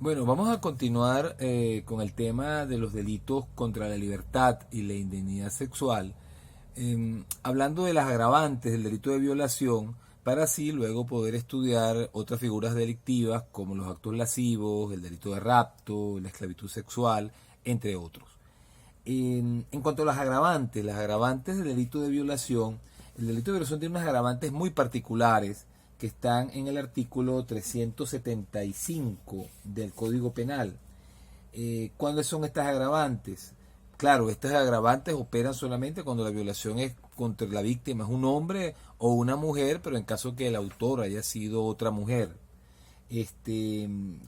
Bueno, vamos a continuar con el tema de los delitos contra la libertad y la indignidad sexual, hablando de las agravantes del delito de violación, para así luego poder estudiar otras figuras delictivas como los actos lascivos, el delito de rapto, la esclavitud sexual, entre otros. En cuanto a las agravantes del delito de violación, el delito de violación tiene unas agravantes muy particulares que están en el artículo 375 del Código Penal. ¿Cuáles son estas agravantes? Claro, estas agravantes operan solamente cuando la violación es contra la víctima, es un hombre o una mujer, pero en caso que el autor haya sido otra mujer.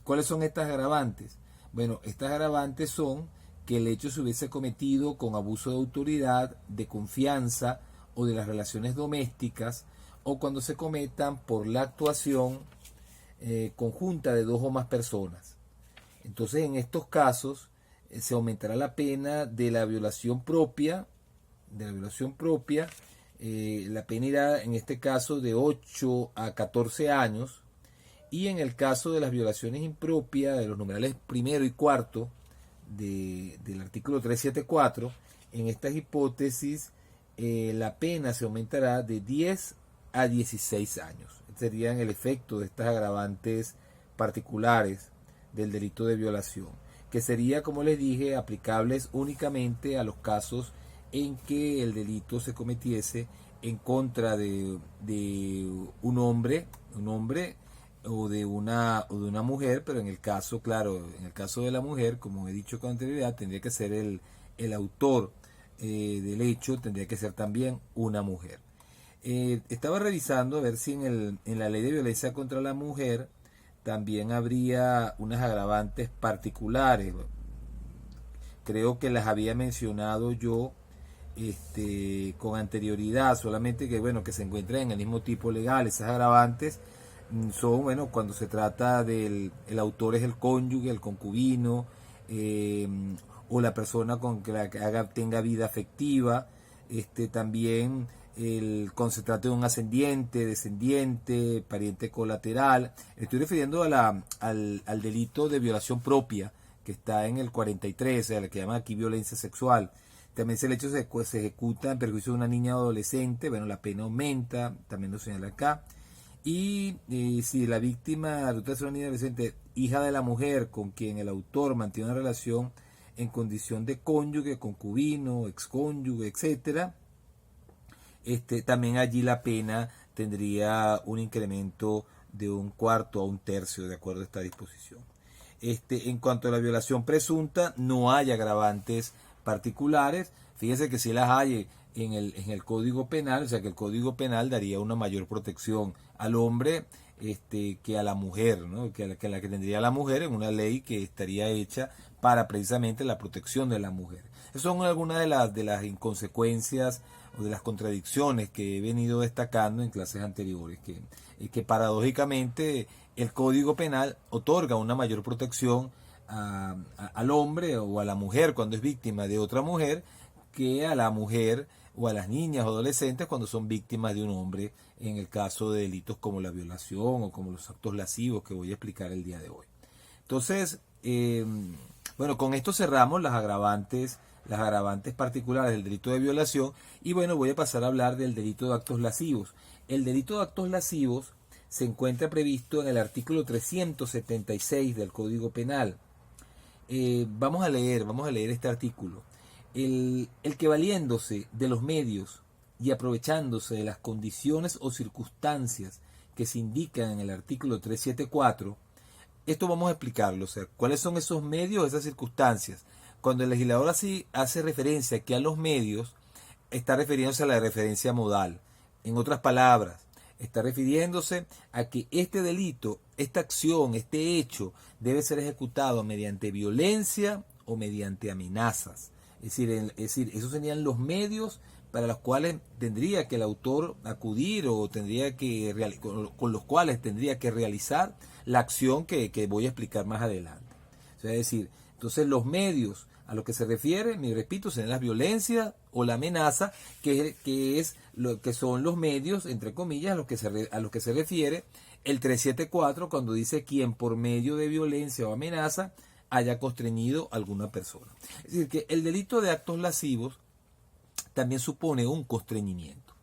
¿Cuáles son estas agravantes? Bueno, estas agravantes son que el hecho se hubiese cometido con abuso de autoridad, de confianza o de las relaciones domésticas, o cuando se cometan por la actuación conjunta de dos o más personas. Entonces, en estos casos se aumentará la pena de la violación propia, la pena irá en este caso de 8 a 14 años, y en el caso de las violaciones impropias de los numerales primero y cuarto del artículo 374, en estas hipótesis la pena se aumentará de 10 a 16 años. Este serían el efecto de estas agravantes particulares del delito de violación, que sería, como les dije, aplicables únicamente a los casos en que el delito se cometiese en contra de un hombre o de una mujer, pero en el caso, claro, en el caso de la mujer, como he dicho con anterioridad, tendría que ser el autor del hecho, tendría que ser también una mujer. Estaba revisando a ver si en la ley de violencia contra la mujer también habría unas agravantes particulares. Creo que las había mencionado yo con anterioridad, solamente que bueno, que se encuentran en el mismo tipo legal. Esas agravantes son, bueno, cuando se trata del el autor es el cónyuge, el concubino, o la persona con que tenga vida afectiva, también cuando se trata de un ascendiente, descendiente, pariente colateral. Estoy refiriendo al delito de violación propia, que está en el 43, a la que llaman aquí violencia sexual. También si el hecho se ejecuta en perjuicio de una niña o adolescente, bueno, la pena aumenta, también lo señala acá. Y si la víctima resulta ser una niña adolescente, hija de la mujer con quien el autor mantiene una relación en condición de cónyuge, concubino, excónyuge, etcétera, también allí la pena tendría un incremento de un cuarto a un tercio, de acuerdo a esta disposición. En cuanto a la violación presunta, no hay agravantes particulares. Fíjese que si las hay en el Código Penal, o sea que el Código Penal daría una mayor protección al hombre que a la mujer, ¿no? que a la que tendría la mujer en una ley que estaría hecha para precisamente la protección de la mujer. Esas son algunas de las inconsecuencias o de las contradicciones que he venido destacando en clases anteriores, que paradójicamente el Código Penal otorga una mayor protección al hombre o a la mujer cuando es víctima de otra mujer, que a la mujer o a las niñas o adolescentes cuando son víctimas de un hombre, en el caso de delitos como la violación o como los actos lascivos que voy a explicar el día de hoy. Entonces, bueno, con esto cerramos las agravantes particulares del delito de violación, y bueno, voy a pasar a hablar del delito de actos lascivos. El delito de actos lascivos se encuentra previsto en el artículo 376 del Código Penal. Vamos a leer este artículo. El que valiéndose de los medios y aprovechándose de las condiciones o circunstancias que se indican en el artículo 374, esto vamos a explicarlo, o sea, cuáles son esos medios, esas circunstancias. Cuando el legislador así hace referencia aquí a los medios, está refiriéndose a la referencia modal. En otras palabras, está refiriéndose a que este delito, esta acción, este hecho, debe ser ejecutado mediante violencia o mediante amenazas. Es decir, esos serían los medios para los cuales tendría que el autor acudir o con los cuales tendría que realizar la acción que voy a explicar más adelante. O sea, es decir, entonces los medios a lo que se refiere, me repito, serían las violencias o la amenaza, que son los medios, entre comillas, a los que se refiere El 374 cuando dice quien por medio de violencia o amenaza haya constreñido a alguna persona. Es decir, que el delito de actos lascivos también supone un constreñimiento.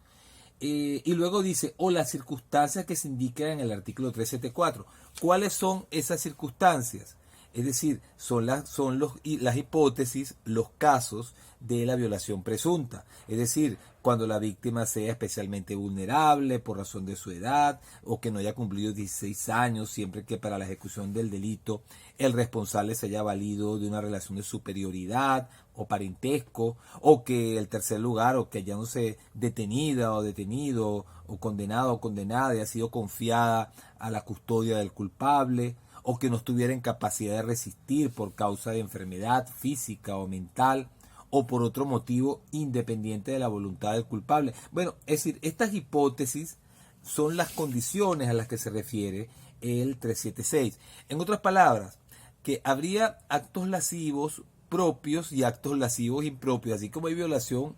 Y luego dice, o las circunstancias que se indican en el artículo 374. ¿Cuáles son esas circunstancias? Es decir, son las hipótesis, los casos de la violación presunta. Es decir, cuando la víctima sea especialmente vulnerable por razón de su edad o que no haya cumplido 16 años, siempre que para la ejecución del delito el responsable se haya valido de una relación de superioridad o parentesco, o que el tercer lugar, o que hallándose detenida o detenido o condenado o condenada haya sido confiada a la custodia del culpable, o que no estuviera en capacidad de resistir por causa de enfermedad física o mental, o por otro motivo independiente de la voluntad del culpable. Bueno, es decir, estas hipótesis son las condiciones a las que se refiere el 376. En otras palabras, que habría actos lascivos propios y actos lascivos impropios, así como hay violación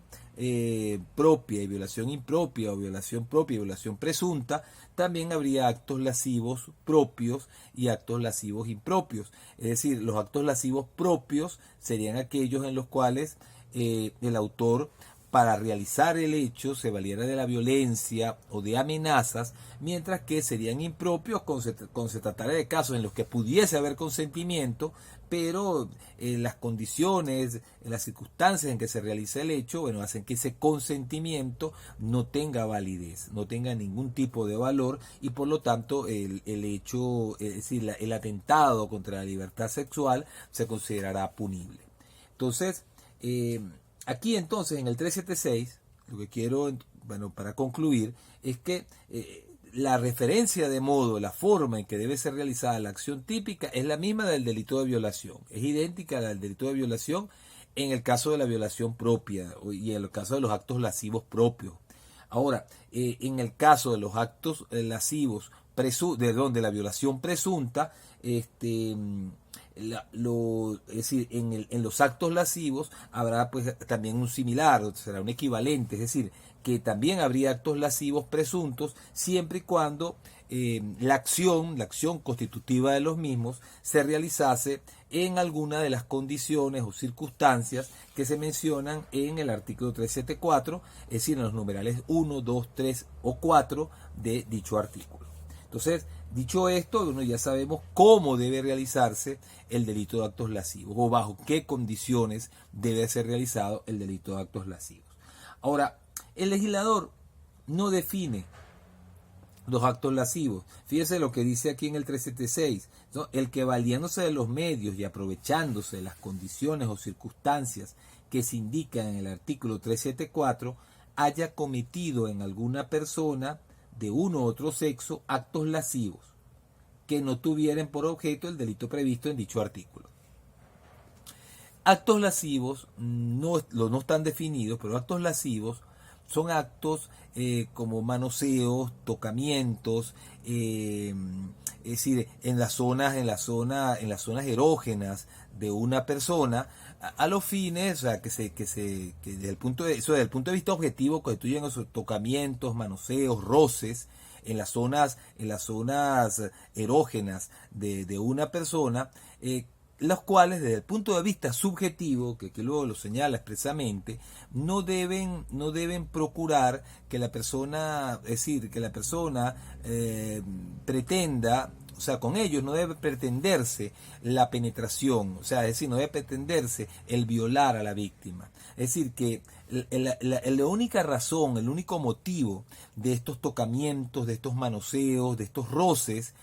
propia y violación impropia, o violación propia y violación presunta, también habría actos lascivos propios y actos lascivos impropios. Es decir, los actos lascivos propios serían aquellos en los cuales el autor, para realizar el hecho, se valiera de la violencia o de amenazas, mientras que serían impropios con se tratara de casos en los que pudiese haber consentimiento, pero las condiciones, las circunstancias en que se realiza el hecho, bueno, hacen que ese consentimiento no tenga validez, no tenga ningún tipo de valor, y por lo tanto el hecho, es decir, el atentado contra la libertad sexual se considerará punible. Entonces, aquí entonces en el 376, lo que quiero, bueno, para concluir, es que la referencia de modo, la forma en que debe ser realizada la acción típica es la misma del delito de violación. Es idéntica a la del delito de violación en el caso de la violación propia y en el caso de los actos lascivos propios. Ahora, en el caso de los actos lascivos, de la violación presunta, es decir, en los actos lascivos habrá pues también un similar, será un equivalente, es decir, que también habría actos lascivos presuntos siempre y cuando la acción constitutiva de los mismos se realizase en alguna de las condiciones o circunstancias que se mencionan en el artículo 374, es decir, en los numerales 1, 2, 3 o 4 de dicho artículo. Entonces, dicho esto, bueno, ya sabemos cómo debe realizarse el delito de actos lascivos o bajo qué condiciones debe ser realizado el delito de actos lascivos. Ahora, el legislador no define los actos lascivos. Fíjese lo que dice aquí en el 376, ¿no? El que valiéndose de los medios y aprovechándose de las condiciones o circunstancias que se indican en el artículo 374 haya cometido en alguna persona de uno u otro sexo actos lascivos que no tuvieran por objeto el delito previsto en dicho artículo. Actos lascivos no están definidos, pero actos lascivos son actos como manoseos, tocamientos, es decir, en las zonas erógenas de una persona, a los fines, o sea, que desde el punto de vista objetivo constituyen esos tocamientos, manoseos, roces en las zonas erógenas de una persona, los cuales desde el punto de vista subjetivo, que luego lo señala expresamente, no deben procurar que la persona, es decir, que la persona pretenda, o sea, con ellos no debe pretenderse la penetración, o sea, es decir, no debe pretenderse el violar a la víctima. Es decir, que la única razón, el único motivo de estos tocamientos, de estos manoseos, de estos roces,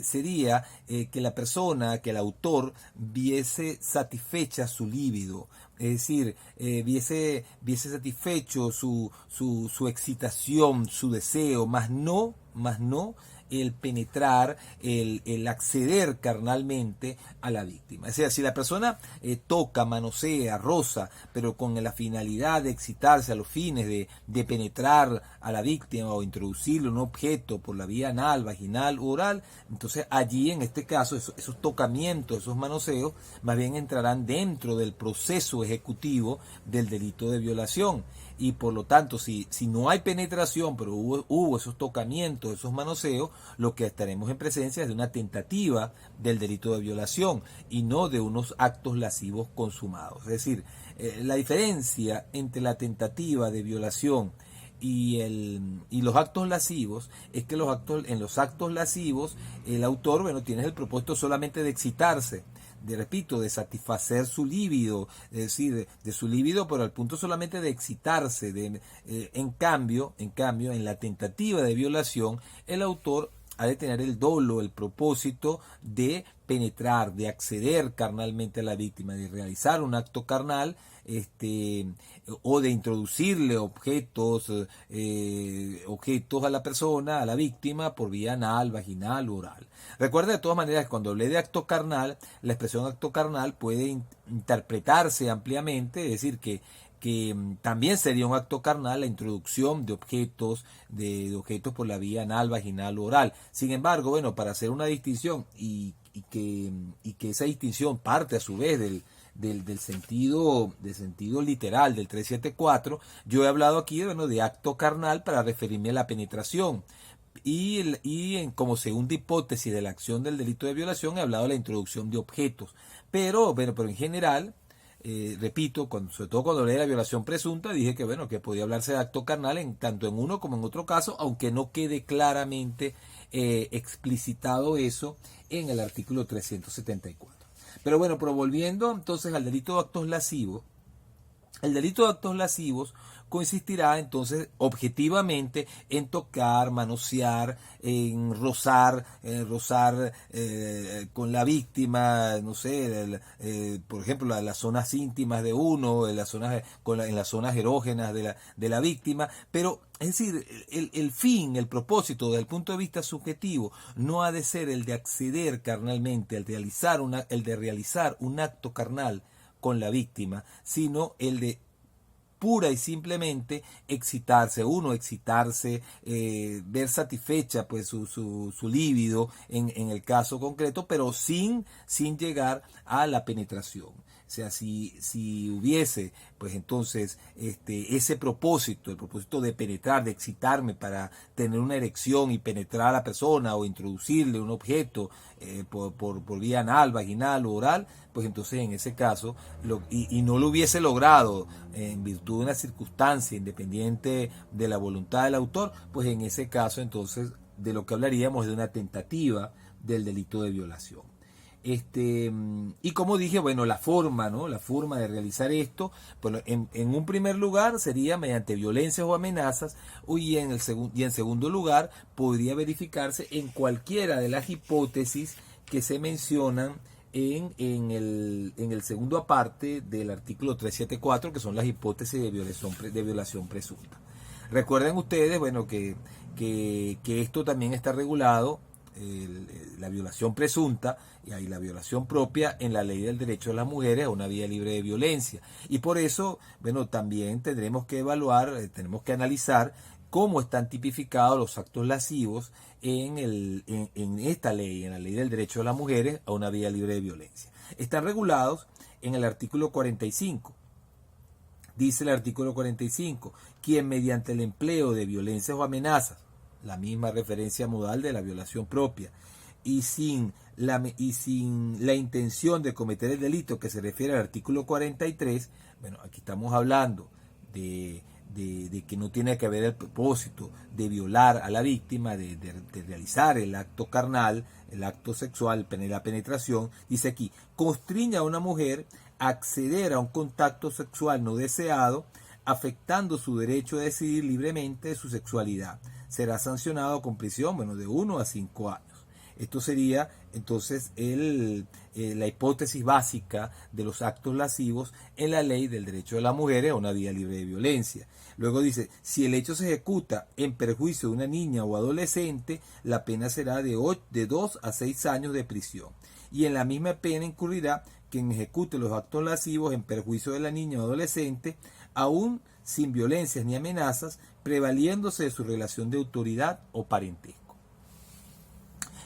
sería que la persona, que el autor viese satisfecha su líbido, es decir, viese satisfecho su excitación, su deseo, más no el penetrar, el acceder carnalmente a la víctima. Es decir, si la persona toca, manosea, roza, pero con la finalidad de excitarse a los fines de penetrar a la víctima o introducirle un objeto por la vía anal, vaginal u oral, entonces allí en este caso esos tocamientos, esos manoseos, más bien entrarán dentro del proceso ejecutivo del delito de violación. y por lo tanto si no hay penetración, pero hubo esos tocamientos, esos manoseos, lo que estaremos en presencia es de una tentativa del delito de violación y no de unos actos lascivos consumados. Es decir, la diferencia entre la tentativa de violación y los actos lascivos es que en los actos lascivos el autor, bueno, tiene el propósito solamente de excitarse, repito, de satisfacer su líbido, es decir, de su líbido, pero al punto solamente de excitarse. En cambio, en la tentativa de violación, el autor ha de tener el dolo, el propósito de penetrar, de acceder carnalmente a la víctima, de realizar un acto carnal, o de introducirle objetos a la persona, a la víctima, por vía anal, vaginal o oral. Recuerda de todas maneras que cuando hablé de acto carnal, la expresión acto carnal puede interpretarse ampliamente, es decir, que también sería un acto carnal la introducción de objetos por la vía anal, vaginal o oral. Sin embargo, bueno, para hacer una distinción y que esa distinción parte a su vez del sentido literal del 374, yo he hablado aquí, bueno, de acto carnal para referirme a la penetración. Como segunda hipótesis de la acción del delito de violación he hablado de la introducción de objetos. Pero en general, repito, sobre todo cuando hablé de la violación presunta, dije que bueno, que podía hablarse de acto carnal tanto en uno como en otro caso, aunque no quede claramente explicitado eso en el artículo 374. Pero bueno, volviendo entonces al delito de actos lascivos, el delito de actos lascivos consistirá entonces objetivamente en tocar, manosear, en rozar con la víctima, no sé, por ejemplo, las zonas íntimas de uno, en las zonas erógenas de la víctima, pero es decir, el fin, el propósito desde el punto de vista subjetivo no ha de ser el de acceder carnalmente, el de realizar un acto carnal con la víctima, sino el de pura y simplemente excitarse, ver satisfecha pues su líbido en el caso concreto, pero sin llegar a la penetración. O sea, si hubiese, pues entonces, ese propósito, el propósito de penetrar, de excitarme para tener una erección y penetrar a la persona o introducirle un objeto por vía anal, vaginal o oral, pues entonces en ese caso, y no lo hubiese logrado en virtud de una circunstancia independiente de la voluntad del autor, pues en ese caso entonces de lo que hablaríamos de una tentativa del delito de violación. Y como dije, bueno, la forma de realizar esto, bueno, en un primer lugar sería mediante violencias o amenazas, y en segundo lugar podría verificarse en cualquiera de las hipótesis que se mencionan en el segundo aparte del artículo 374, que son las hipótesis de violación presunta. Recuerden ustedes, bueno, que esto también está regulado, la violación presunta y la violación propia, en la ley del derecho de las mujeres a una vida libre de violencia. Y por eso, bueno, también tendremos que evaluar, tenemos que analizar cómo están tipificados los actos lascivos en esta ley, en la ley del derecho de las mujeres a una vida libre de violencia. Están regulados en el artículo 45. Dice el artículo 45, quien mediante el empleo de violencias o amenazas, la misma referencia modal de la violación propia, y sin la intención de cometer el delito que se refiere al artículo 43, bueno, aquí estamos hablando de que no tiene que haber el propósito de violar a la víctima, de realizar el acto carnal, el acto sexual, la penetración. Dice aquí, constriña a una mujer a acceder a un contacto sexual no deseado, afectando su derecho a decidir libremente de su sexualidad. Será sancionado con prisión, bueno, de 1 a 5 años. Esto sería entonces la hipótesis básica de los actos lascivos en la ley del derecho de las mujeres a una vida libre de violencia. Luego dice, si el hecho se ejecuta en perjuicio de una niña o adolescente, la pena será de 2 a 6 años de prisión. Y en la misma pena incurrirá quien ejecute los actos lascivos en perjuicio de la niña o adolescente, aún sin violencias ni amenazas, prevaliéndose de su relación de autoridad o parentesco.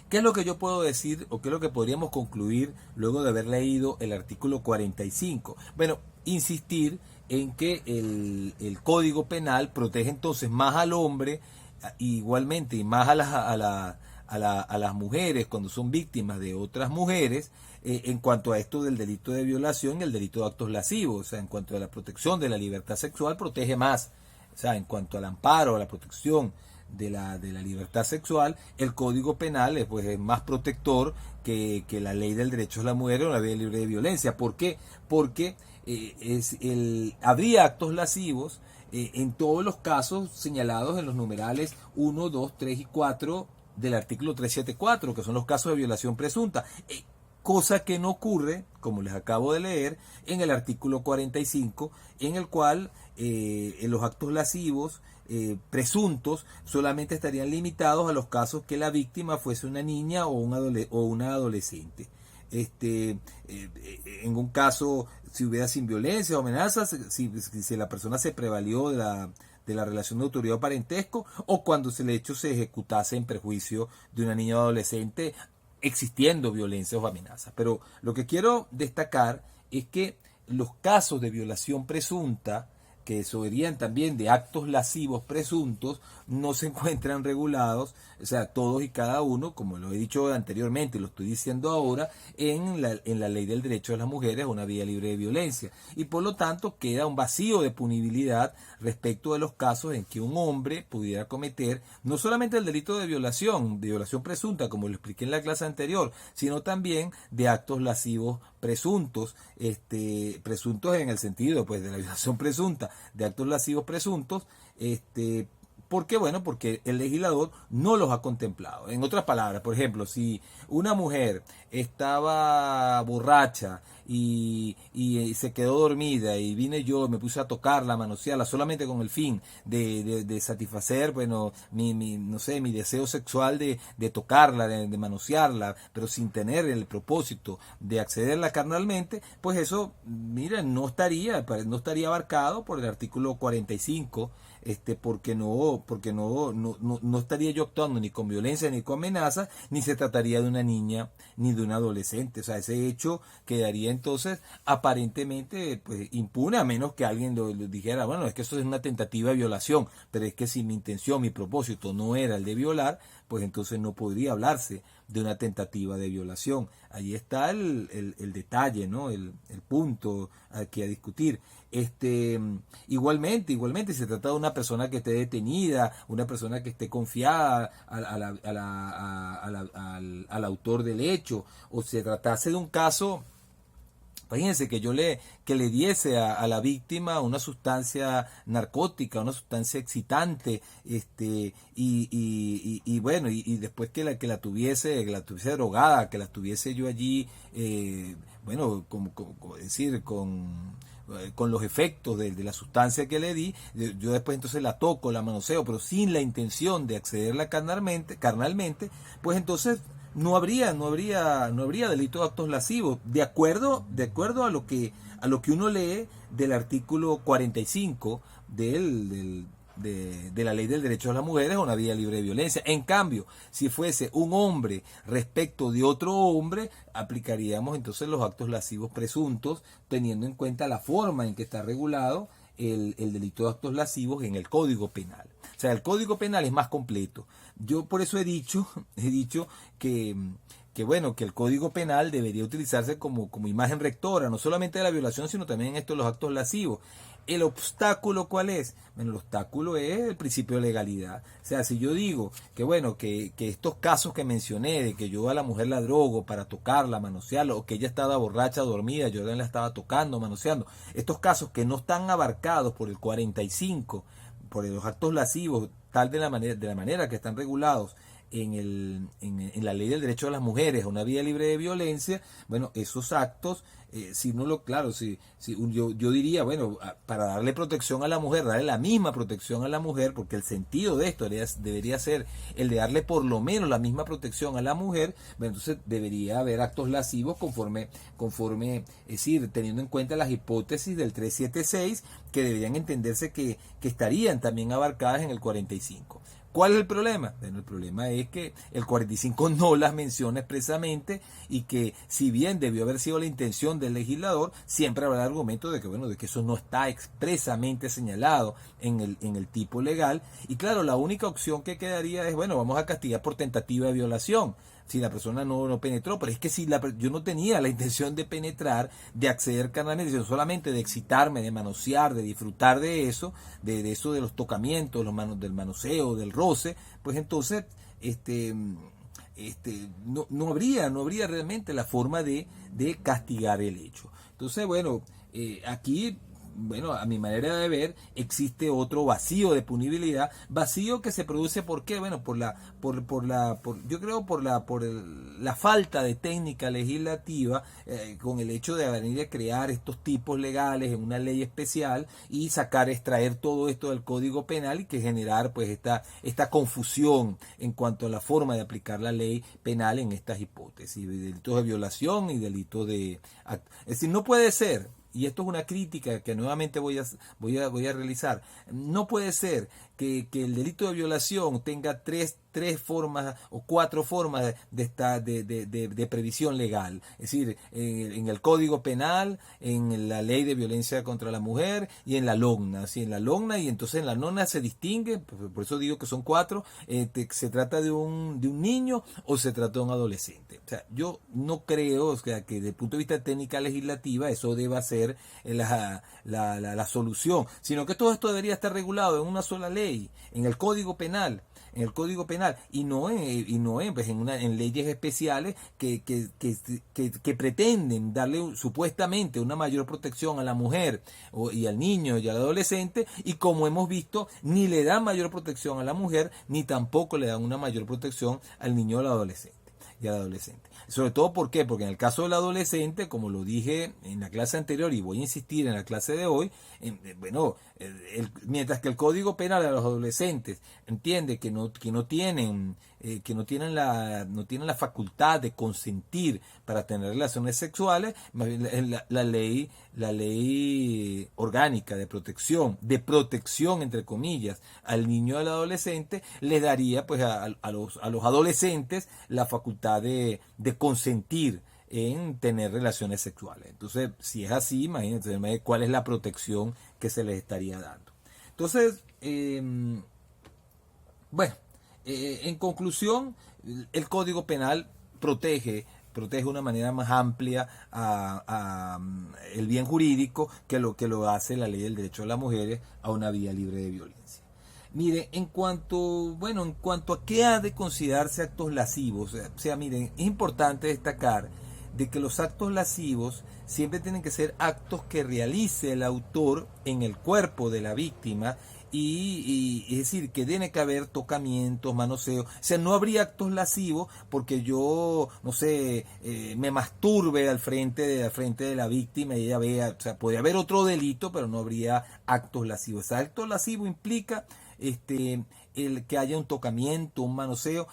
¿Qué es lo que yo puedo decir o qué es lo que podríamos concluir luego de haber leído el artículo 45? Bueno, insistir en que el Código Penal protege entonces más al hombre, igualmente, y más a las mujeres cuando son víctimas de otras mujeres, en cuanto a esto del delito de violación y el delito de actos lascivos. O sea, en cuanto a la protección de la libertad sexual, protege más. O sea, en cuanto al amparo, a la protección de la libertad sexual, el Código Penal es más protector que la ley del derecho de la mujer o la ley libre de violencia. ¿Por qué? Porque habría actos lascivos en todos los casos señalados en los numerales 1, 2, 3 y 4 del artículo 374, que son los casos de violación presunta. Cosa que no ocurre, como les acabo de leer, en el artículo 45, en el cual en los actos lascivos presuntos solamente estarían limitados a los casos que la víctima fuese una niña o una adolescente. En un caso, si hubiera sin violencia o amenazas, si la persona se prevalió de la relación de autoridad o parentesco, o cuando el hecho se ejecutase en perjuicio de una niña o adolescente, existiendo violencia o amenazas. Pero lo que quiero destacar es que los casos de violación presunta, que serían también de actos lascivos presuntos, no se encuentran regulados, o sea, todos y cada uno, como lo he dicho anteriormente y lo estoy diciendo ahora, en la ley del derecho de las mujeres, una vía libre de violencia. Y por lo tanto queda un vacío de punibilidad respecto de los casos en que un hombre pudiera cometer no solamente el delito de violación presunta, como lo expliqué en la clase anterior, sino también de actos lascivos presuntos, presuntos en el sentido pues de la violación presunta, de actos lascivos presuntos, ¿por qué? Bueno, porque el legislador no los ha contemplado. En otras palabras, por ejemplo, si una mujer estaba borracha y se quedó dormida y vine yo, me puse a tocarla, a manosearla, solamente con el fin de satisfacer, bueno, no sé, mi deseo sexual de tocarla, de manosearla, pero sin tener el propósito de accederla carnalmente, pues eso, mira, no estaría abarcado por el artículo 45, porque no estaría yo actuando ni con violencia ni con amenaza, ni se trataría de una niña ni de un adolescente. O sea, ese hecho quedaría entonces aparentemente pues impune, a menos que alguien lo dijera, bueno, es que eso es una tentativa de violación, pero es que si mi intención, mi propósito no era el de violar, pues entonces no podría hablarse de una tentativa de violación. Ahí está el detalle, ¿no? El punto aquí a discutir. Igualmente, si se trata de una persona que esté detenida, una persona que esté confiada al autor del hecho, o se tratase de un caso, fíjense que le diese a la víctima una sustancia narcótica, una sustancia excitante, bueno, y después que la tuviese drogada, que la tuviese yo allí, bueno, como decir, con los efectos de la sustancia que le di, yo después entonces la toco, la manoseo, pero sin la intención de accederla carnalmente, pues entonces no habría delito de actos lascivos, de acuerdo a lo que uno lee del artículo 45 de la ley del derecho de las mujeres, una vía libre de violencia. En cambio, si fuese un hombre respecto de otro hombre, aplicaríamos entonces los actos lascivos presuntos, teniendo en cuenta la forma en que está regulado el delito de actos lascivos en el Código Penal. O sea, el Código Penal es más completo. Yo por eso he dicho que bueno, que el Código Penal debería utilizarse como imagen rectora, no solamente de la violación, sino también en esto de los actos lascivos. ¿El obstáculo cuál es? Bueno, el obstáculo es el principio de legalidad. O sea, si yo digo que bueno, que estos casos que mencioné, de que yo a la mujer la drogo para tocarla, manosearla, o que ella estaba borracha, dormida, yo la estaba tocando, manoseando, estos casos que no están abarcados por el 45, por los actos lascivos, tal de la manera que están regulados en la ley del derecho de las mujeres a una vía libre de violencia, bueno, esos actos, yo diría, bueno, para darle protección a la mujer, darle la misma protección a la mujer, porque el sentido de esto debería ser el de darle por lo menos la misma protección a la mujer, bueno, entonces debería haber actos lascivos conforme, es decir, teniendo en cuenta las hipótesis del 376, que deberían entenderse que estarían también abarcadas en el 45. ¿Cuál es el problema? Bueno, el problema es que el 45 no las menciona expresamente y que si bien debió haber sido la intención del legislador, siempre habrá argumento de que, bueno, de que eso no está expresamente señalado en el tipo legal. Y claro, la única opción que quedaría es, bueno, vamos a castigar por tentativa de violación si la persona no penetró, pero es que si yo no tenía la intención de penetrar, de acceder carnalmente, sino solamente de excitarme, de manosear, de disfrutar de eso, de eso de los tocamientos, del manoseo, del roce, pues entonces no habría realmente la forma de castigar el hecho. Entonces, bueno, aquí, bueno, a mi manera de ver, existe otro vacío de punibilidad, vacío que se produce ¿por qué? Bueno, yo creo por la falta de técnica legislativa, con el hecho de venir a crear estos tipos legales en una ley especial y extraer todo esto del Código Penal y que generar pues esta confusión en cuanto a la forma de aplicar la ley penal en estas hipótesis, delitos de violación y delitos de... Es decir, no puede ser, y esto es una crítica que nuevamente voy a realizar, no puede ser que el delito de violación tenga tres formas o cuatro formas de previsión legal. Es decir, en el Código Penal, en la Ley de Violencia contra la Mujer y en la LOGNA. ¿Sí? En la LOGNA, y entonces en la LOGNA se distingue, por eso digo que son cuatro, se trata de un niño o se trata de un adolescente. O sea, yo no creo, o sea, que desde el punto de vista de técnica legislativa eso deba ser la solución, sino que todo esto debería estar regulado en una sola ley, en el Código Penal, y no en leyes especiales que pretenden darle supuestamente una mayor protección a la mujer y al niño y al adolescente, y como hemos visto, ni le dan mayor protección a la mujer ni tampoco le dan una mayor protección al niño o al adolescente. Sobre todo, ¿por qué? Porque en el caso del adolescente, como lo dije en la clase anterior y voy a insistir en la clase de hoy, mientras que el Código Penal de los adolescentes entiende que no tienen la facultad de consentir para tener relaciones sexuales, la ley orgánica de protección entre comillas al niño y al adolescente les daría pues a los adolescentes la facultad de consentir en tener relaciones sexuales. Entonces, si es así, imagínense cuál es la protección que se les estaría dando. Entonces, en conclusión, el Código Penal protege de una manera más amplia el bien jurídico que lo hace la ley del derecho de las mujeres a una vida libre de violencia. Mire, en cuanto a qué ha de considerarse actos lascivos, miren, es importante destacar de que los actos lascivos siempre tienen que ser actos que realice el autor en el cuerpo de la víctima, y es decir, que tiene que haber tocamientos, manoseos. O sea, no habría actos lascivos porque yo, no sé, me masturbe al frente de la víctima y ella vea. O sea, podría haber otro delito, pero no habría actos lascivos. O sea, acto lascivo implica el que haya un tocamiento, un manoseo.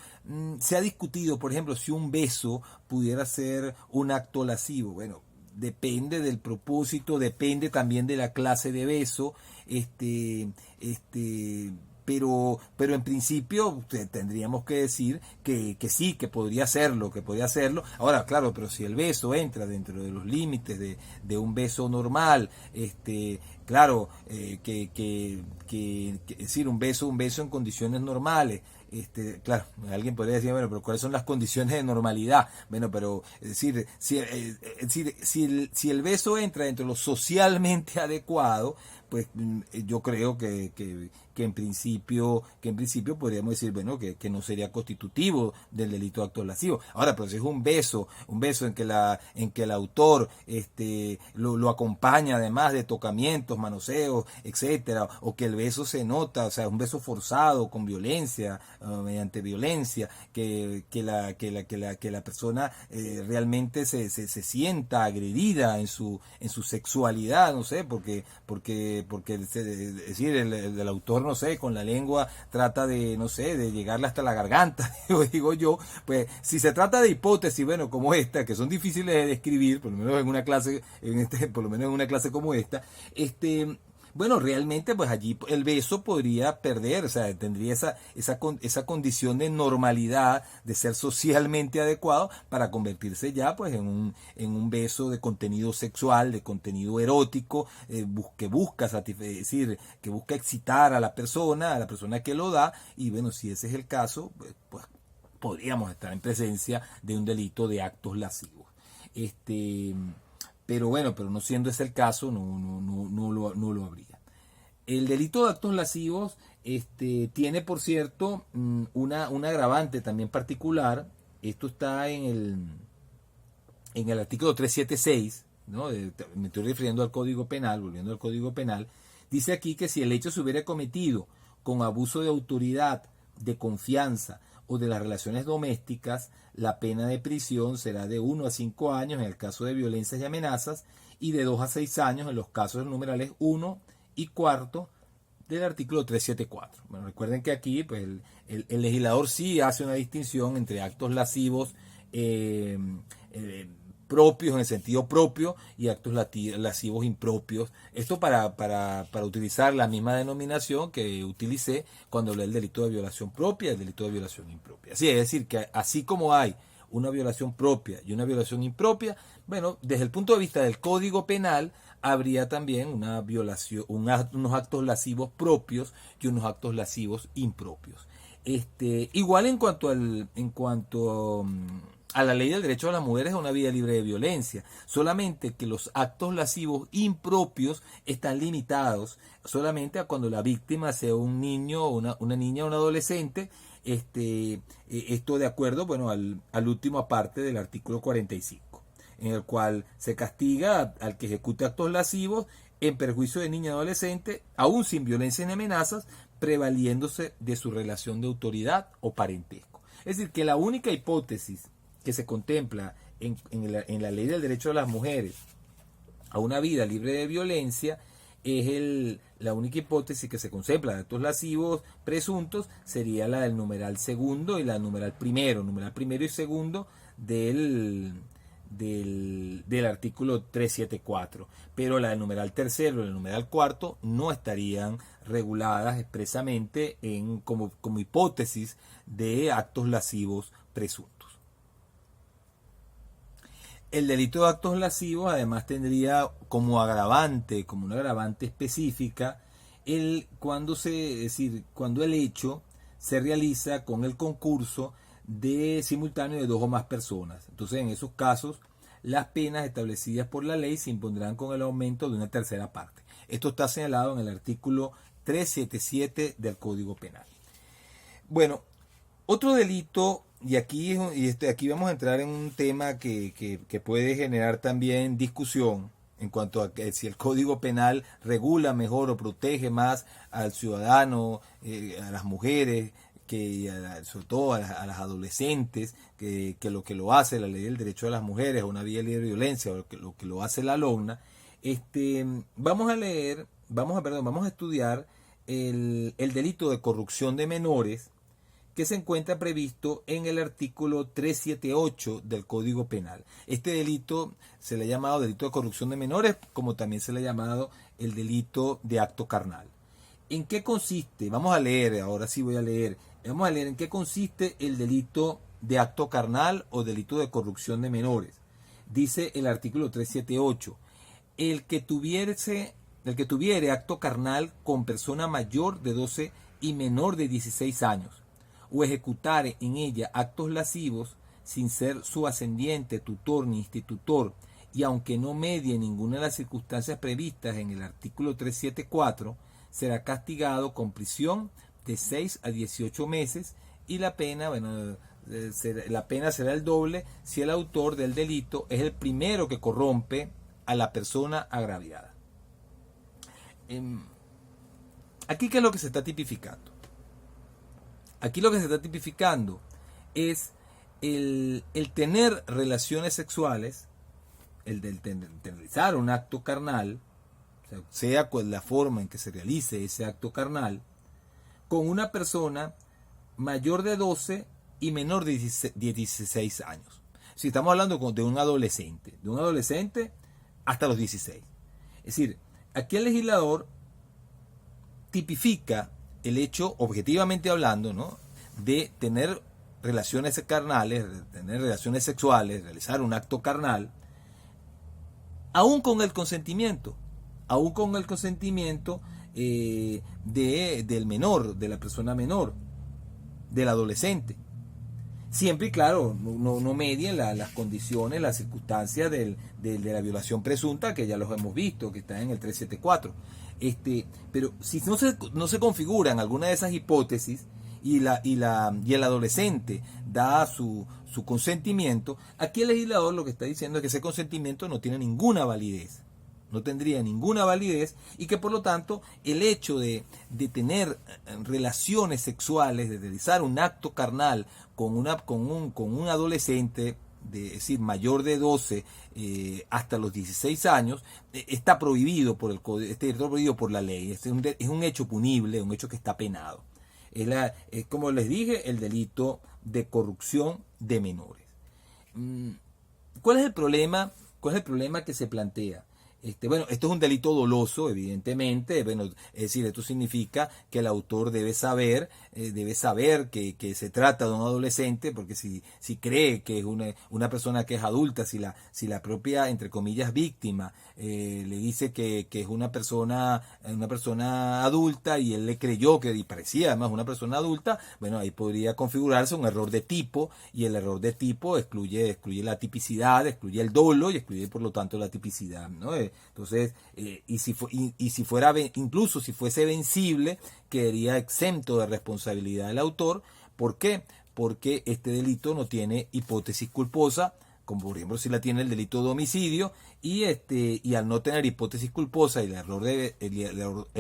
Se ha discutido, por ejemplo, si un beso pudiera ser un acto lascivo. Bueno, depende del propósito, depende también de la clase de beso, pero en principio tendríamos que decir que sí, que podría hacerlo. Ahora, claro, pero si el beso entra dentro de los límites de un beso normal, claro, es decir, un beso en condiciones normales. Claro, alguien podría decir, bueno, pero ¿cuáles son las condiciones de normalidad? Bueno, pero es decir, si el beso entra dentro de lo socialmente adecuado, pues yo creo que en principio podríamos decir, bueno, que no sería constitutivo del delito de acto lascivo. Ahora, pero si es un beso en que el autor lo acompaña además de tocamientos, manoseos, etcétera, o que el beso se nota, o sea, un beso forzado con violencia, mediante violencia, que la persona realmente se sienta agredida en su sexualidad, no sé, porque es decir, el autor, no sé, con la lengua trata de, no sé, de llegarle hasta la garganta, digo yo. Pues si se trata de hipótesis, bueno, como esta, que son difíciles de describir, por lo menos en una clase, por lo menos en una clase como esta, bueno, realmente pues allí el beso podría perder, o sea, tendría esa condición de normalidad, de ser socialmente adecuado para convertirse ya pues en un beso de contenido sexual, de contenido erótico, que busca satisfacer, que busca excitar a la persona que lo da, y bueno, si ese es el caso, pues podríamos estar en presencia de un delito de actos lascivos. Pero bueno, pero no siendo ese el caso, no lo habría. El delito de actos lascivos tiene, por cierto, una agravante también particular. Esto está en el artículo 376, ¿no? Me estoy refiriendo al Código Penal, volviendo al Código Penal. Dice aquí que si el hecho se hubiera cometido con abuso de autoridad, de confianza o de las relaciones domésticas, la pena de prisión será de 1 a 5 años en el caso de violencias y amenazas y de 2 a 6 años en los casos numerales 1 y cuarto del artículo 374. Bueno, recuerden que aquí pues, el legislador sí hace una distinción entre actos lascivos propios en el sentido propio y actos lascivos impropios. Esto para utilizar la misma denominación que utilicé cuando hablé del delito de violación propia y el delito de violación impropia. Así es decir, que así como hay una violación propia y una violación impropia, bueno, desde el punto de vista del Código Penal habría también una violación, unos actos lascivos propios y unos actos lascivos impropios. Igual en cuanto a la ley del derecho de las mujeres a una vida libre de violencia, solamente que los actos lascivos impropios están limitados solamente a cuando la víctima sea un niño, una niña o un adolescente. Esto de acuerdo, bueno, al último parte del artículo 45, en el cual se castiga al que ejecute actos lascivos en perjuicio de niña o adolescente, aún sin violencia ni amenazas, prevaliéndose de su relación de autoridad o parentesco. Es decir, que la única hipótesis que se contempla en la ley del derecho de las mujeres a una vida libre de violencia es la única hipótesis que se contempla de actos lascivos presuntos sería la del numeral segundo y la del numeral primero y segundo del artículo 374, pero la del numeral tercero y el numeral cuarto no estarían reguladas expresamente como hipótesis de actos lascivos presuntos. El delito de actos lascivos además tendría como agravante, como una agravante específica, cuando el hecho se realiza con el concurso simultáneo de 2 o más personas. Entonces, en esos casos, las penas establecidas por la ley se impondrán con el aumento de una tercera parte. Esto está señalado en el artículo 377 del Código Penal. Bueno, otro delito, y aquí vamos a entrar en un tema que puede generar también discusión en cuanto a que si el Código Penal regula mejor o protege más al ciudadano, a las mujeres, sobre todo a las adolescentes, que lo hace la ley del derecho de las mujeres, una vía libre de violencia, o lo que lo hace la LOGNA. Vamos a estudiar el delito de corrupción de menores, que se encuentra previsto en el artículo 378 del Código Penal. Este delito se le ha llamado delito de corrupción de menores, como también se le ha llamado el delito de acto carnal. ¿En qué consiste? Vamos a leer en qué consiste el delito de acto carnal o delito de corrupción de menores. Dice el artículo 378, el que tuviere acto carnal con persona mayor de 12 y menor de 16 años, o ejecutare en ella actos lascivos sin ser su ascendiente, tutor ni institutor, y aunque no medie ninguna de las circunstancias previstas en el artículo 374, será castigado con prisión de 6 a 18 meses y la pena será el doble si el autor del delito es el primero que corrompe a la persona agraviada. Aquí, ¿qué es lo que se está tipificando? Aquí lo que se está tipificando es el tener relaciones sexuales, el realizar un acto carnal, sea cual la forma en que se realice ese acto carnal, con una persona mayor de 12 y menor de 16 años. Si estamos hablando de un adolescente hasta los 16. Es decir, aquí el legislador tipifica el hecho, objetivamente hablando, ¿no?, de tener relaciones carnales, de tener relaciones sexuales, realizar un acto carnal, aún con el consentimiento, del menor, de la persona menor, del adolescente. Siempre, y claro, no medien las condiciones, las circunstancias de la violación presunta, que ya los hemos visto, que está en el 374. Pero si no se configuran alguna de esas hipótesis y el adolescente da su consentimiento, aquí el legislador lo que está diciendo es que ese consentimiento no tiene ninguna validez. No tendría ninguna validez, y que por lo tanto el hecho de tener relaciones sexuales, de realizar un acto carnal con un adolescente, es decir, mayor de 12 hasta los 16 años, está prohibido por prohibido por la ley. Es un hecho punible, un hecho que está penado. Es, como les dije, el delito de corrupción de menores. ¿Cuál es el problema? ¿Cuál es el problema que se plantea? Bueno, esto es un delito doloso, evidentemente. Bueno, es decir, esto significa que el autor debe saber que se trata de un adolescente, porque si cree que es una persona que es adulta, si la propia, entre comillas, víctima le dice que es una persona adulta, y él le creyó y parecía además una persona adulta, bueno, ahí podría configurarse un error de tipo, y el error de tipo excluye la tipicidad, excluye el dolo y excluye por lo tanto la tipicidad, ¿no? Entonces, incluso si fuese vencible, quedaría exento de responsabilidad del autor. ¿Por qué? Porque este delito no tiene hipótesis culposa, como por ejemplo si la tiene el delito de homicidio, y al no tener hipótesis culposa y el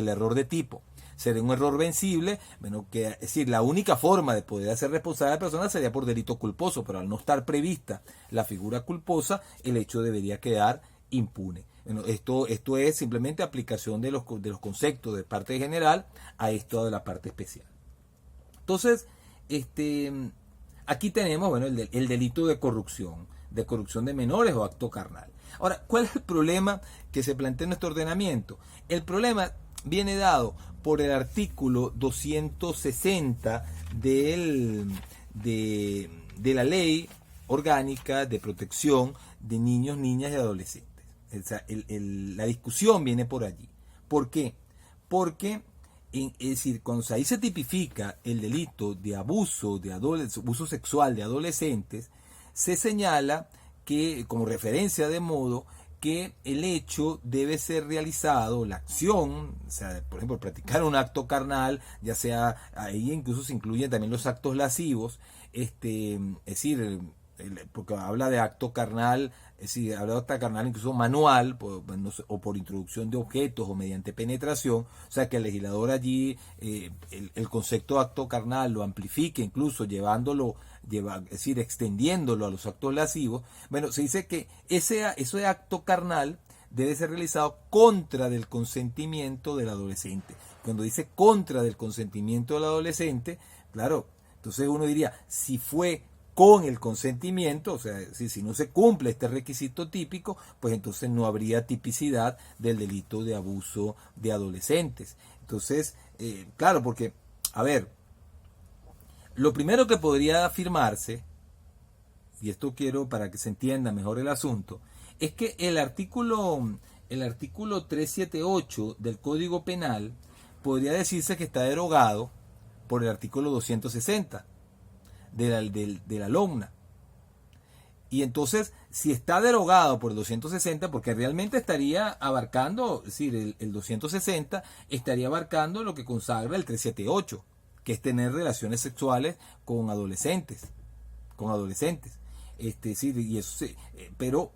error de tipo sería un error vencible, bueno, es decir, la única forma de poder hacer responsable a la persona sería por delito culposo, pero al no estar prevista la figura culposa, el hecho debería quedar impune. Bueno, esto es simplemente aplicación de los conceptos de parte general a esto de la parte especial. Entonces, aquí tenemos, bueno, el delito de corrupción de menores o acto carnal. Ahora, ¿cuál es el problema que se plantea en nuestro ordenamiento? El problema viene dado por el artículo 260 de la Ley Orgánica de Protección de Niños, Niñas y Adolescentes. O sea, la discusión viene por allí. ¿Por qué? Porque, es decir, cuando ahí se tipifica el delito de abuso sexual de adolescentes, se señala que, como referencia de modo, que el hecho debe ser realizado, la acción, o sea, por ejemplo, practicar un acto carnal, ya sea, ahí incluso se incluyen también los actos lascivos, es decir, porque habla de acto carnal, es decir, habla de acto carnal incluso manual, o por introducción de objetos, o mediante penetración, o sea que el legislador allí, el concepto de acto carnal lo amplifique, incluso es decir, extendiéndolo a los actos lascivos. Bueno, se dice que ese acto carnal debe ser realizado contra del consentimiento del adolescente. Cuando dice contra del consentimiento del adolescente, claro, entonces uno diría, si fue con el consentimiento, o sea, si no se cumple este requisito típico, pues entonces no habría tipicidad del delito de abuso de adolescentes. Entonces, claro, porque, a ver, lo primero que podría afirmarse, y esto quiero para que se entienda mejor el asunto, es que el artículo 378 del Código Penal podría decirse que está derogado por el artículo 260 de la LOMNA. Y entonces, si está derogado por el 260, porque realmente estaría abarcando, es decir, el 260 estaría abarcando lo que consagra el 378, que es tener relaciones sexuales con adolescentes. Sí, y eso, pero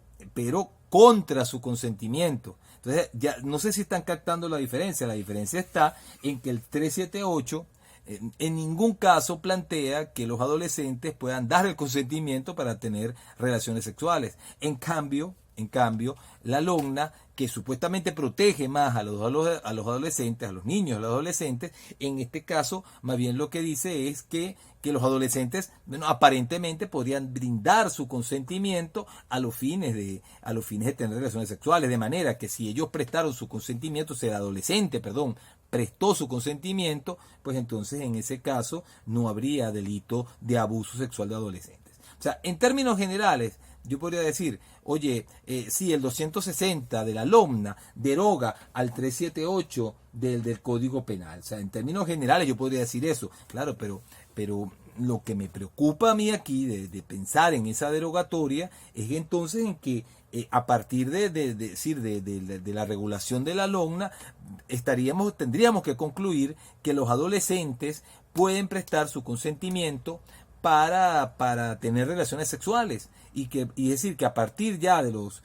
contra su consentimiento. Entonces, ya no sé si están captando la diferencia. La diferencia está en que el 378 en ningún caso plantea que los adolescentes puedan dar el consentimiento para tener relaciones sexuales. En cambio, la LOMNA, que supuestamente protege más a los adolescentes, a los niños, a los adolescentes, en este caso, más bien lo que dice es que los adolescentes, bueno, aparentemente podrían brindar su consentimiento a los fines de tener relaciones sexuales, de manera que si ellos prestaron su consentimiento, si el adolescente, prestó su consentimiento, pues entonces en ese caso no habría delito de abuso sexual de adolescentes. O sea, en términos generales, yo podría decir, oye, si el 260 de la LOMNA deroga al 378 del Código Penal. O sea, en términos generales yo podría decir eso, claro, pero lo que me preocupa a mí aquí de pensar en esa derogatoria es que entonces en que a partir de la regulación de la LOMNA tendríamos que concluir que los adolescentes pueden prestar su consentimiento para tener relaciones sexuales y decir que a partir ya de los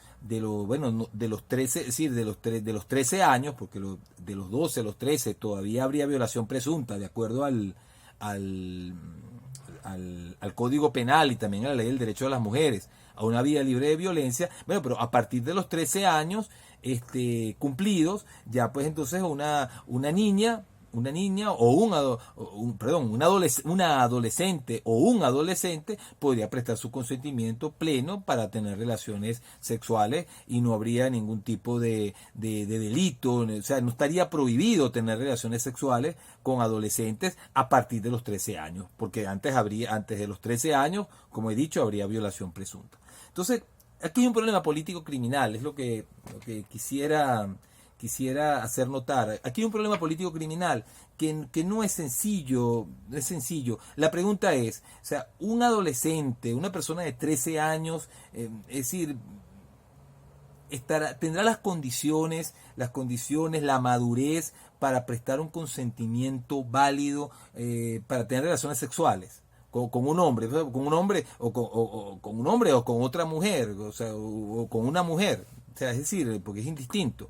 13, es decir, de los 13 años, porque de los 12 a los 13 todavía habría violación presunta de acuerdo al Código Penal y también a la Ley del Derecho de las Mujeres a una vida libre de violencia. Bueno, pero a partir de los 13 años cumplidos, ya pues entonces una niña o una adolescente o un adolescente podría prestar su consentimiento pleno para tener relaciones sexuales y no habría ningún tipo de delito, o sea, no estaría prohibido tener relaciones sexuales con adolescentes a partir de los 13 años, porque antes de los 13 años, como he dicho, habría violación presunta. Entonces, aquí hay un problema político criminal, es lo que quisiera hacer notar. Aquí hay un problema político criminal que no es sencillo, La pregunta es, o sea, un adolescente, una persona de 13 años, es decir, tendrá las condiciones, la madurez para prestar un consentimiento válido para tener relaciones sexuales con un hombre, o con un hombre o con otra mujer, o sea, o con una mujer, o sea, es decir, porque es indistinto.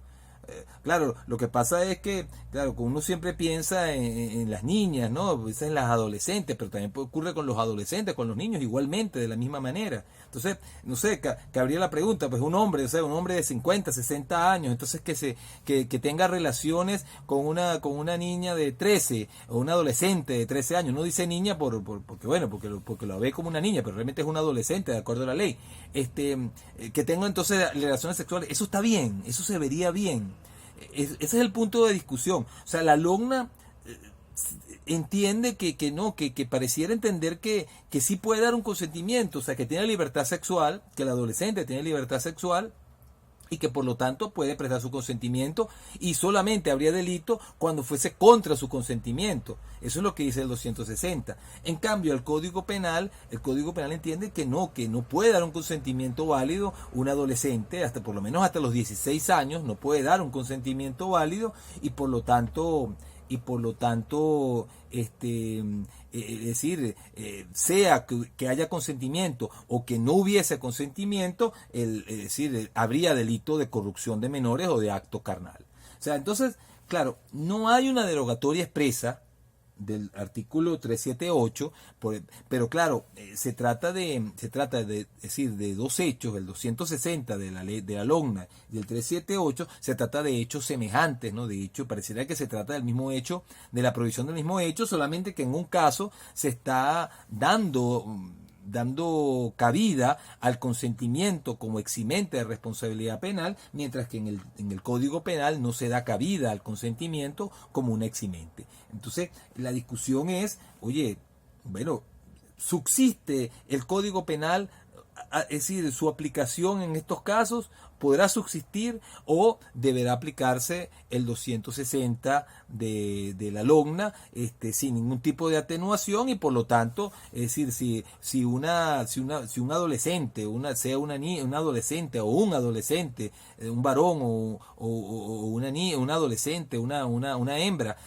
Claro, lo que pasa es que, claro, uno siempre piensa en las niñas, ¿no? Pues en las adolescentes, pero también ocurre con los adolescentes, con los niños igualmente, de la misma manera. Entonces, no sé, cabría la pregunta, pues un hombre, o sea, un hombre de 50, 60 años, entonces que tenga relaciones con una niña de 13 o un adolescente de 13 años. No dice niña porque lo ve como una niña, pero realmente es un adolescente, de acuerdo a la ley. Que tenga entonces relaciones sexuales, eso está bien, eso se vería bien. Ese es el punto de discusión. O sea, la LOMNA entiende que pareciera entender que sí puede dar un consentimiento, o sea, que tiene libertad sexual, que el adolescente tiene libertad sexual y que por lo tanto puede prestar su consentimiento y solamente habría delito cuando fuese contra su consentimiento. Eso es lo que dice el 260. En cambio, el Código Penal entiende que no puede dar un consentimiento válido un adolescente, hasta por lo menos hasta los 16 años, no puede dar un consentimiento válido y por lo tanto es decir, sea que haya consentimiento o que no hubiese consentimiento, es decir, habría delito de corrupción de menores o de acto carnal. O sea, entonces, claro, no hay una derogatoria expresa del artículo 378, pero claro, se trata de decir, de dos hechos, el 260 de la ley de la LOMNA y el 378, se trata de hechos semejantes, ¿no? De hecho, parecería que se trata del mismo hecho, de la provisión del mismo hecho, solamente que en un caso se está dando cabida al consentimiento como eximente de responsabilidad penal, mientras que en el Código Penal no se da cabida al consentimiento como una eximente. Entonces, la discusión es, oye, bueno, subsiste el Código Penal, es decir, su aplicación en estos casos podrá subsistir o deberá aplicarse el 260 de la LOMNA sin ningún tipo de atenuación y por lo tanto, es decir, si un adolescente, un adolescente o un adolescente, un varón o un adolescente, una hembra,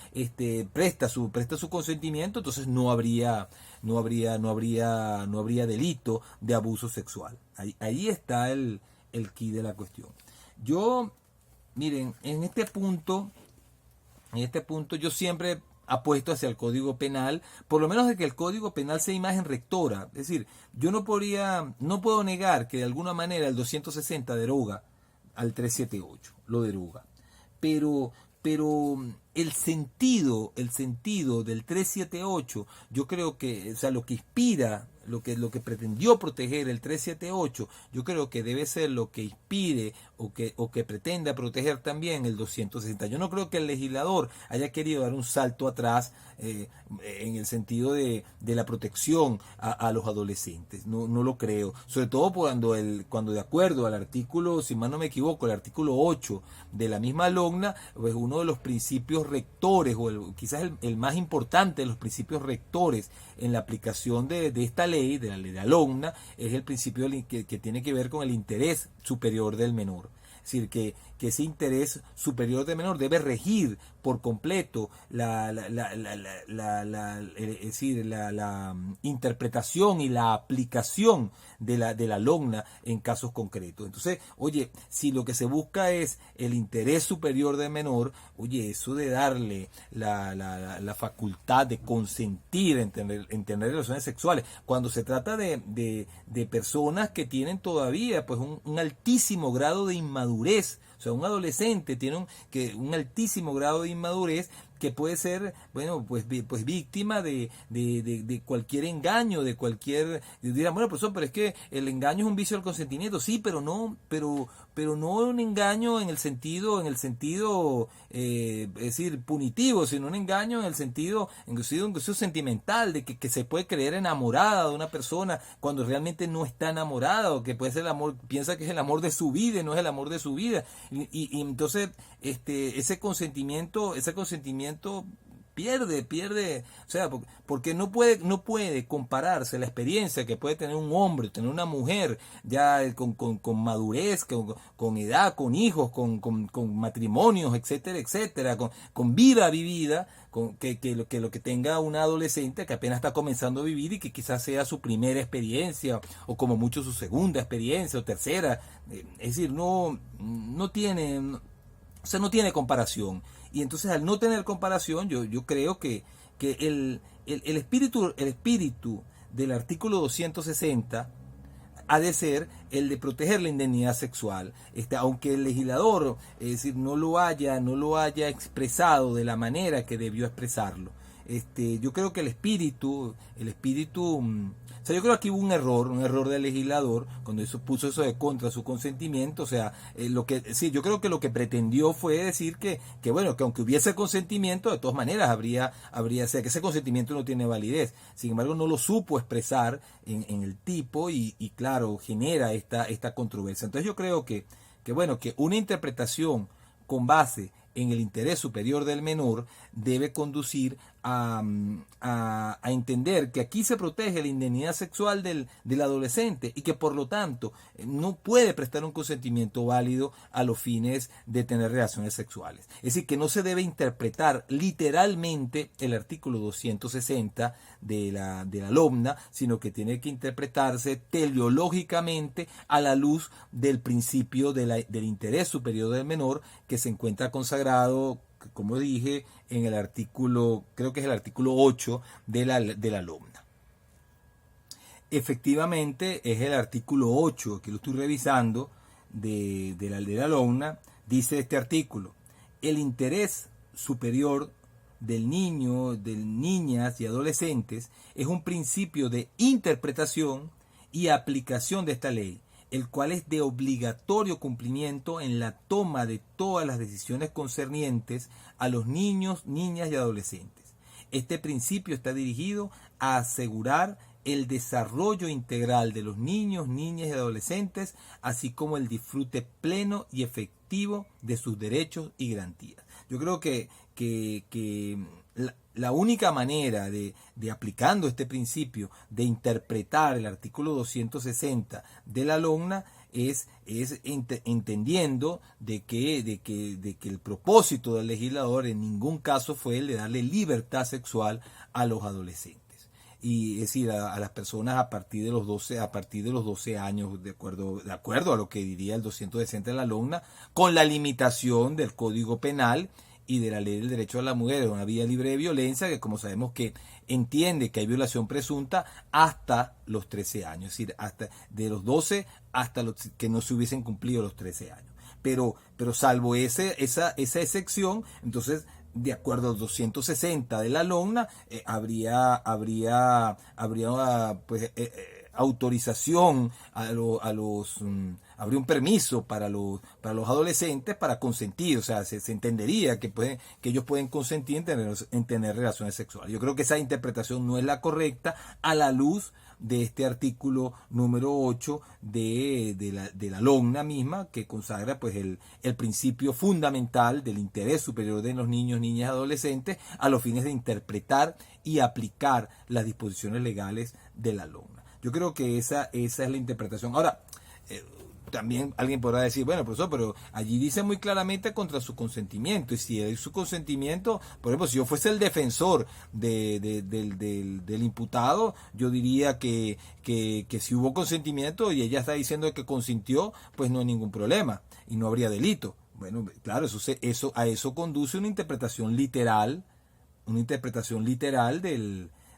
presta su consentimiento, entonces no habría delito de abuso sexual. Ahí está el quid de la cuestión. Miren, en este punto yo siempre apuesto hacia el Código Penal, por lo menos de que el Código Penal sea imagen rectora. Es decir, yo no puedo negar que de alguna manera el 260 deroga al 378, lo deroga. Pero el sentido del 378, yo creo que, o sea, lo que inspira lo que pretendió proteger el 378, yo creo que debe ser lo que inspire o que pretenda proteger también el 260. Yo no creo que el legislador haya querido dar un salto atrás en el sentido de la protección a los adolescentes. No lo creo. Sobre todo cuando de acuerdo al artículo, si mal no me equivoco, el artículo 8 de la misma LOGNA, pues uno de los principios rectores, o quizás el más importante de los principios rectores en la aplicación de esta ley, de la ley de la LOGNA, es el principio que tiene que ver con el interés superior del menor. Es decir, que ese interés superior del menor debe regir por completo la interpretación y la aplicación de la LOGNA en casos concretos. Entonces, oye, si lo que se busca es el interés superior del menor, oye, eso de darle la facultad de consentir en tener relaciones sexuales, cuando se trata de personas que tienen todavía pues un altísimo grado de inmadurez. O sea, un adolescente tiene un altísimo grado de inmadurez que puede ser, bueno, pues víctima de cualquier engaño, de cualquier... Dirán, bueno, profesor, pero es que el engaño es un vicio del consentimiento. Sí, pero no un engaño en el sentido es decir, punitivo, sino un engaño en el sentido inclusive sentimental, de que se puede creer enamorada de una persona cuando realmente no está enamorada, o que puede ser el amor, piensa que es el amor de su vida y no es el amor de su vida. Y entonces ese consentimiento pierde, o sea, porque no puede compararse la experiencia que puede tener un hombre, tener una mujer ya con madurez, con edad, con hijos, con matrimonios, etcétera, etcétera, con vida vivida, que lo que tenga una adolescente que apenas está comenzando a vivir y que quizás sea su primera experiencia, o como mucho su segunda experiencia o tercera. Es decir, no tiene comparación. Y entonces, al no tener comparación, yo creo que el espíritu del artículo 260 ha de ser el de proteger la indemnidad sexual. Aunque el legislador, es decir, no lo haya expresado de la manera que debió expresarlo. Yo creo que el espíritu, o sea, yo creo que aquí hubo un error del legislador cuando puso eso de contra su consentimiento. O sea, yo creo que lo que pretendió fue decir que bueno, que aunque hubiese consentimiento, de todas maneras habría, o sea, que ese consentimiento no tiene validez. Sin embargo, no lo supo expresar en el tipo y claro, genera esta controversia. Entonces yo creo que bueno, que una interpretación con base en el interés superior del menor debe conducir a entender que aquí se protege la indemnidad sexual del adolescente, y que por lo tanto no puede prestar un consentimiento válido a los fines de tener relaciones sexuales. Es decir, que no se debe interpretar literalmente el artículo 260 de la LOGNA, sino que tiene que interpretarse teleológicamente a la luz del principio del interés superior del menor, que se encuentra consagrado, como dije, en el artículo, creo que es el artículo 8 de la LOGNA. Efectivamente, es el artículo 8, que lo estoy revisando, de la LOGNA. Dice este artículo: el interés superior del niño, de niñas y adolescentes es un principio de interpretación y aplicación de esta ley, el cual es de obligatorio cumplimiento en la toma de todas las decisiones concernientes a los niños, niñas y adolescentes. Este principio está dirigido a asegurar el desarrollo integral de los niños, niñas y adolescentes, así como el disfrute pleno y efectivo de sus derechos y garantías. Yo creo que la única manera de aplicando este principio de interpretar el artículo 260 de la LOGNA es entendiendo de que el propósito del legislador en ningún caso fue el de darle libertad sexual a los adolescentes. Y es decir, a las personas a partir de los 12 años, de acuerdo a lo que diría el 260 de la LOGNA, con la limitación del Código Penal y de la Ley del Derecho a la Mujer a una vida libre de violencia, que como sabemos que entiende que hay violación presunta hasta los 13 años, es decir, hasta de los 12 hasta los que no se hubiesen cumplido los 13 años. Pero salvo esa excepción, entonces de acuerdo al 260 de la LONNA, habría pues, autorización habría un permiso para los adolescentes para consentir, o sea, se entendería que ellos pueden consentir en tener relaciones sexuales. Yo creo que esa interpretación no es la correcta a la luz de este artículo número 8 de la LONNA misma, que consagra pues el principio fundamental del interés superior de los niños, niñas y adolescentes a los fines de interpretar y aplicar las disposiciones legales de la LONNA. Yo creo que esa es la interpretación. Ahora, también alguien podrá decir, bueno, profesor, pero allí dice muy claramente contra su consentimiento. Y si es su consentimiento, por ejemplo, si yo fuese el defensor del imputado, yo diría que si hubo consentimiento y ella está diciendo que consintió, pues no hay ningún problema y no habría delito. Bueno, claro, a eso conduce una interpretación literal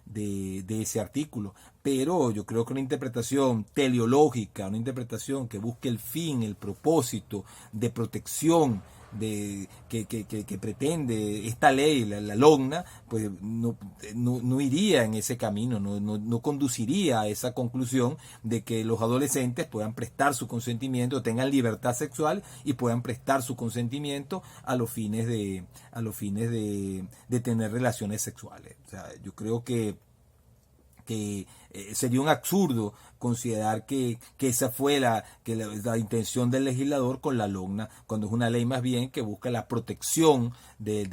de ese artículo. Pero yo creo que una interpretación teleológica, una interpretación que busque el fin, el propósito de protección que pretende esta ley, la LONNA, pues no iría en ese camino, no conduciría a esa conclusión de que los adolescentes puedan prestar su consentimiento, tengan libertad sexual y puedan prestar su consentimiento a los fines de tener relaciones sexuales. O sea, yo creo que sería un absurdo considerar que esa fue la intención del legislador con la LONNA, cuando es una ley más bien que busca la protección de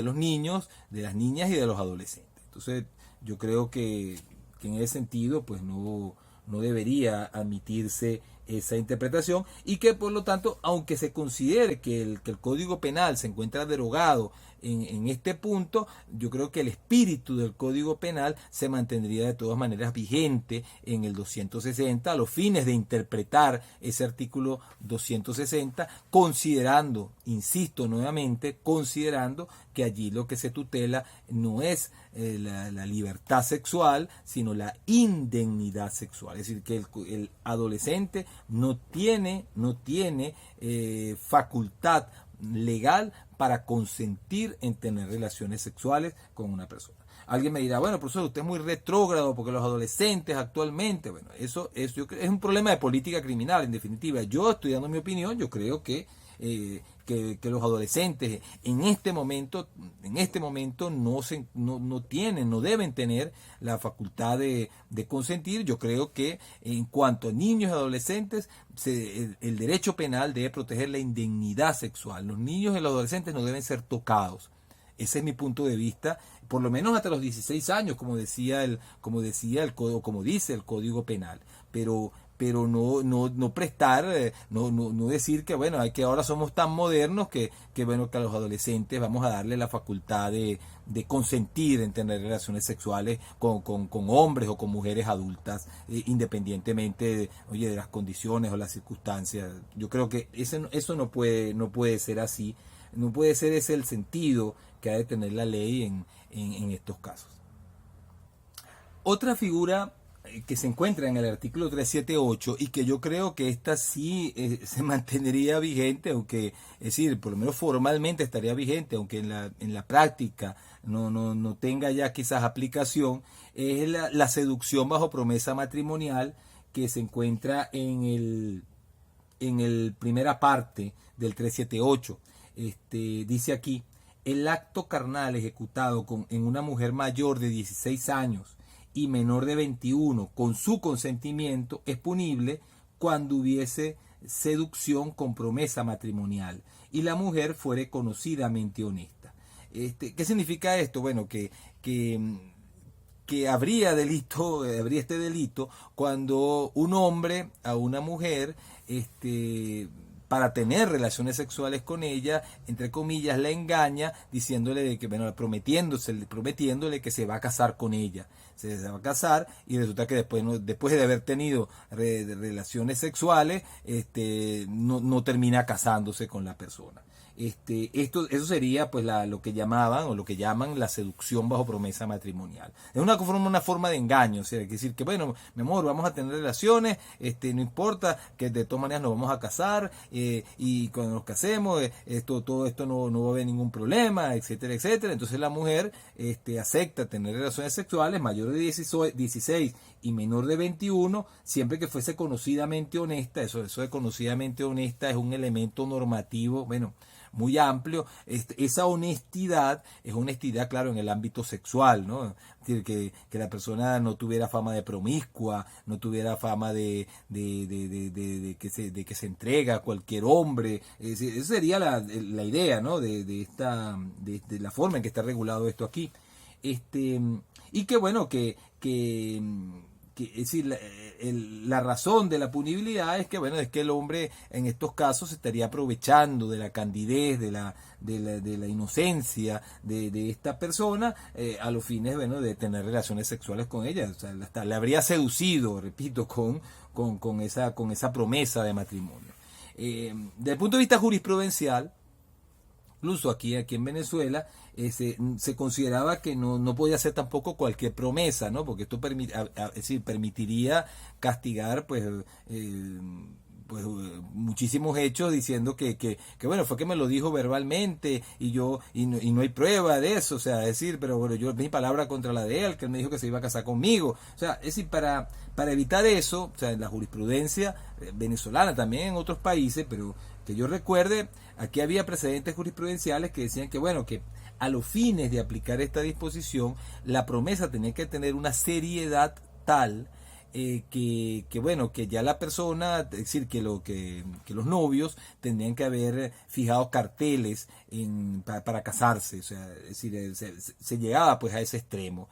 los niños, de las niñas y de los adolescentes. Entonces, yo creo que en ese sentido, pues no debería admitirse esa interpretación y que por lo tanto, aunque se considere que el Código Penal se encuentra derogado en este punto, yo creo que el espíritu del Código Penal se mantendría de todas maneras vigente en el 260 a los fines de interpretar ese artículo 260, considerando, insisto nuevamente, considerando que allí lo que se tutela no es la libertad sexual, sino la indemnidad sexual. Es decir, que el adolescente no tiene facultad legal para consentir en tener relaciones sexuales con una persona. Alguien me dirá, bueno, profesor, usted es muy retrógrado porque los adolescentes actualmente, bueno, eso es un problema de política criminal, en definitiva. Yo estoy dando mi opinión, yo creo que los adolescentes en este momento no deben tener la facultad de consentir. Yo creo que en cuanto a niños y adolescentes, el derecho penal debe proteger la indemnidad sexual. Los niños y los adolescentes no deben ser tocados. Ese es mi punto de vista, por lo menos hasta los 16 años, como dice el Código Penal. Pero no prestar, no decir que bueno, que ahora somos tan modernos que bueno, que a los adolescentes vamos a darle la facultad de consentir en tener relaciones sexuales con hombres o con mujeres adultas, independientemente de las condiciones o las circunstancias. Yo creo que eso no puede ser así, no puede ser ese el sentido que ha de tener la ley en estos casos. Otra figura que se encuentra en el artículo 378 y que yo creo que esta sí se mantendría vigente, aunque, es decir, por lo menos formalmente estaría vigente, aunque en la práctica no tenga ya quizás aplicación, es la seducción bajo promesa matrimonial, que se encuentra en el primera parte del 378. Dice aquí: el acto carnal ejecutado en una mujer mayor de 16 años y menor de 21 con su consentimiento es punible cuando hubiese seducción con promesa matrimonial y la mujer fuere conocidamente honesta. ¿Qué significa esto? Bueno, que habría este delito cuando un hombre a una mujer, para tener relaciones sexuales con ella, entre comillas, la engaña diciéndole de que, bueno, prometiéndole que se va a casar con ella. Se va a casar y resulta que después de haber tenido relaciones sexuales, no termina casándose con la persona. Eso sería pues lo que llaman la seducción bajo promesa matrimonial. Es una forma de engaño, o sea, es decir que bueno, mi amor, vamos a tener relaciones, no importa que de todas maneras nos vamos a casar, y cuando nos casemos, todo esto no va a haber ningún problema, etcétera, etcétera. Entonces la mujer acepta tener relaciones sexuales mayor de 16 y menor de 21, siempre que fuese conocidamente honesta. Eso de conocidamente honesta es un elemento normativo, bueno, muy amplio. Esa honestidad es honestidad, claro, en el ámbito sexual, ¿no? Es decir, que la persona no tuviera fama de promiscua, no tuviera fama de que se entrega a cualquier hombre. Es decir, esa sería la idea, ¿no? De la forma en que está regulado esto aquí. Y que bueno, es decir, la razón de la punibilidad es que, bueno, es que el hombre en estos casos se estaría aprovechando de la candidez, de la inocencia de esta persona a los fines, bueno, de tener relaciones sexuales con ella. O sea, hasta le habría seducido, repito, con esa promesa de matrimonio. Desde el punto de vista jurisprudencial, incluso aquí en Venezuela, se consideraba que no podía ser tampoco cualquier promesa, ¿no? Porque esto es decir, permitiría castigar, muchísimos hechos diciendo que bueno, fue que me lo dijo verbalmente y no hay prueba de eso. O sea, es decir, pero bueno, yo mi palabra contra la de él, que él me dijo que se iba a casar conmigo. O sea, es decir, para evitar eso, o sea, en la jurisprudencia venezolana, también en otros países, pero que yo recuerde, aquí había precedentes jurisprudenciales que decían que, bueno, que a los fines de aplicar esta disposición, la promesa tenía que tener una seriedad tal bueno, que ya la persona, es decir, que los novios tendrían que haber fijado carteles para casarse. O sea, es decir, se llegaba pues a ese extremo.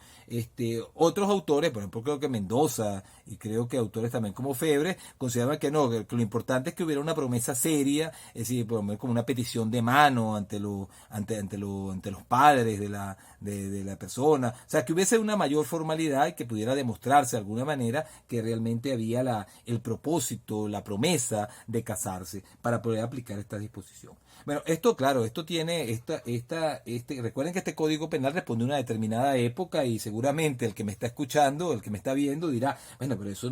Otros autores, por ejemplo, creo que Mendoza y creo que autores también como Febre consideraban que no, que lo importante es que hubiera una promesa seria, es decir, por ejemplo, como una petición de mano ante los padres de la persona. O sea, que hubiese una mayor formalidad y que pudiera demostrarse de alguna manera que realmente había el propósito, la promesa de casarse para poder aplicar esta disposición. Bueno, esto, claro, esto tiene recuerden que este Código Penal responde a una determinada época y seguramente el que me está escuchando, el que me está viendo dirá, bueno, pero eso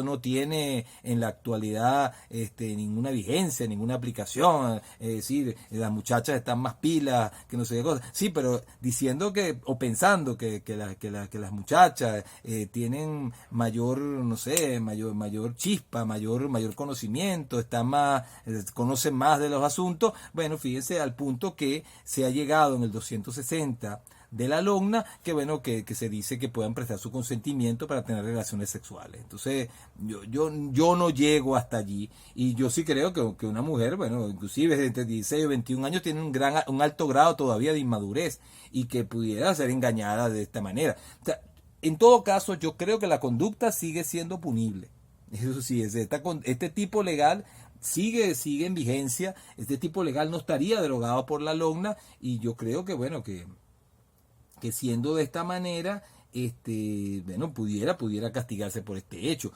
no tiene en la actualidad ninguna vigencia, ninguna aplicación. Es decir, las muchachas están más pilas, que no sé qué cosa. Sí, pero diciendo o pensando que las muchachas tienen mayor, no sé, mayor chispa, mayor conocimiento, conocen más de los asuntos. Bueno, fíjense al punto que se ha llegado en el 260 de la LOGNA, que bueno, que se dice que puedan prestar su consentimiento para tener relaciones sexuales. Entonces, yo no llego hasta allí, y yo sí creo que una mujer, bueno, inclusive desde 16 o 21 años, tiene un alto grado todavía de inmadurez, y que pudiera ser engañada de esta manera. O sea, en todo caso, yo creo que la conducta sigue siendo punible. Eso sí, este tipo legal sigue en vigencia. Este tipo legal no estaría derogado por la LOGNA, y yo creo que, bueno, que siendo de esta manera, bueno, pudiera castigarse por este hecho.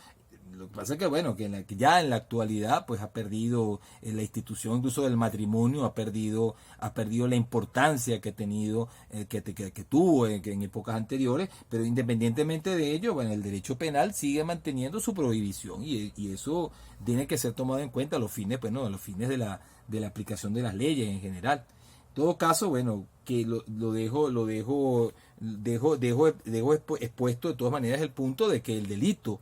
Lo que pasa es que, bueno, que ya en la actualidad pues ha perdido la institución incluso del matrimonio, ha perdido la importancia que ha tenido, que tuvo en épocas anteriores, pero independientemente de ello, bueno, el derecho penal sigue manteniendo su prohibición, y eso tiene que ser tomado en cuenta a los fines, bueno, a los fines de la aplicación de las leyes en general. En todo caso, bueno, que dejo expuesto de todas maneras el punto de que el delito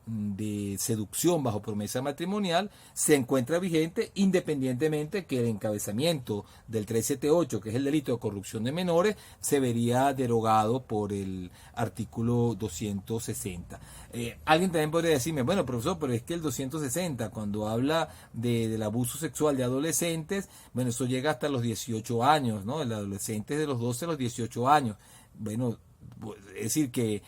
de seducción bajo promesa matrimonial se encuentra vigente, independientemente que el encabezamiento del 378, que es el delito de corrupción de menores, se vería derogado por el artículo 260. Alguien también podría decirme, bueno, profesor, pero es que el 260, cuando habla del abuso sexual de adolescentes, bueno, eso llega hasta los 18 años, ¿no? El adolescente de los 12 a los 18 años. Bueno, es decir, que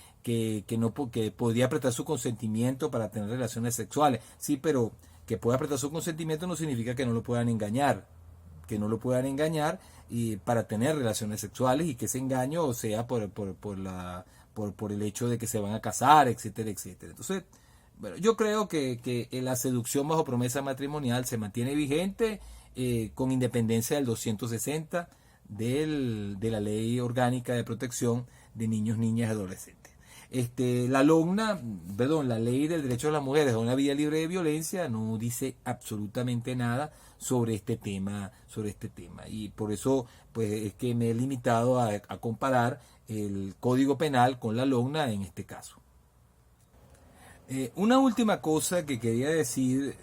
podría prestar su consentimiento para tener relaciones sexuales. Sí, pero que pueda prestar su consentimiento no significa que no lo puedan engañar. Y para tener relaciones sexuales, y que ese engaño sea por el hecho de que se van a casar, etcétera, etcétera. Entonces, bueno, yo creo que la seducción bajo promesa matrimonial se mantiene vigente con independencia del 260 de la Ley Orgánica de Protección de Niños, Niñas y Adolescentes. La ley del derecho de las mujeres a una vida libre de violencia no dice absolutamente nada sobre este tema, y por eso pues es que me he limitado a comparar el Código Penal con la LOGNA en este caso. Una última cosa que quería decir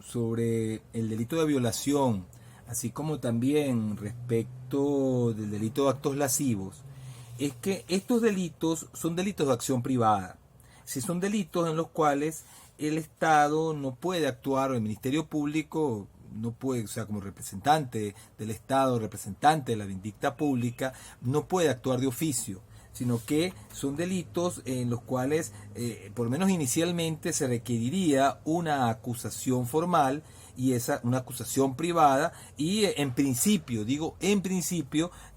sobre el delito de violación, así como también respecto del delito de actos lascivos, es que estos delitos son delitos de acción privada. Si son delitos en los cuales el Estado no puede actuar, o el Ministerio Público no puede, o sea, como representante del Estado, representante de la vindicta pública, no puede actuar de oficio, sino que son delitos en los cuales, por lo menos inicialmente, se requeriría una acusación formal y una acusación privada, y en principio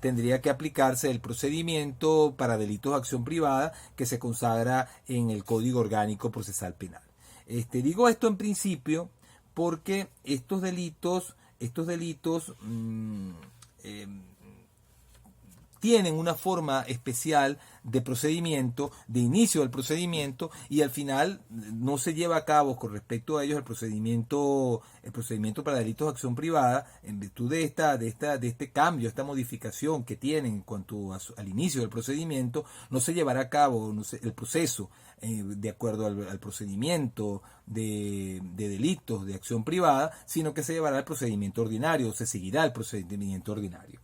tendría que aplicarse el procedimiento para delitos de acción privada que se consagra en el Código Orgánico Procesal Penal. Digo esto en principio porque estos delitos tienen una forma especial de procedimiento, de inicio del procedimiento, y al final no se lleva a cabo con respecto a ellos el procedimiento para delitos de acción privada, en virtud de este cambio, esta modificación que tienen en cuanto al inicio del procedimiento. No se llevará a cabo el proceso de acuerdo al procedimiento de delitos de acción privada, sino que se llevará al procedimiento ordinario, se seguirá el procedimiento ordinario.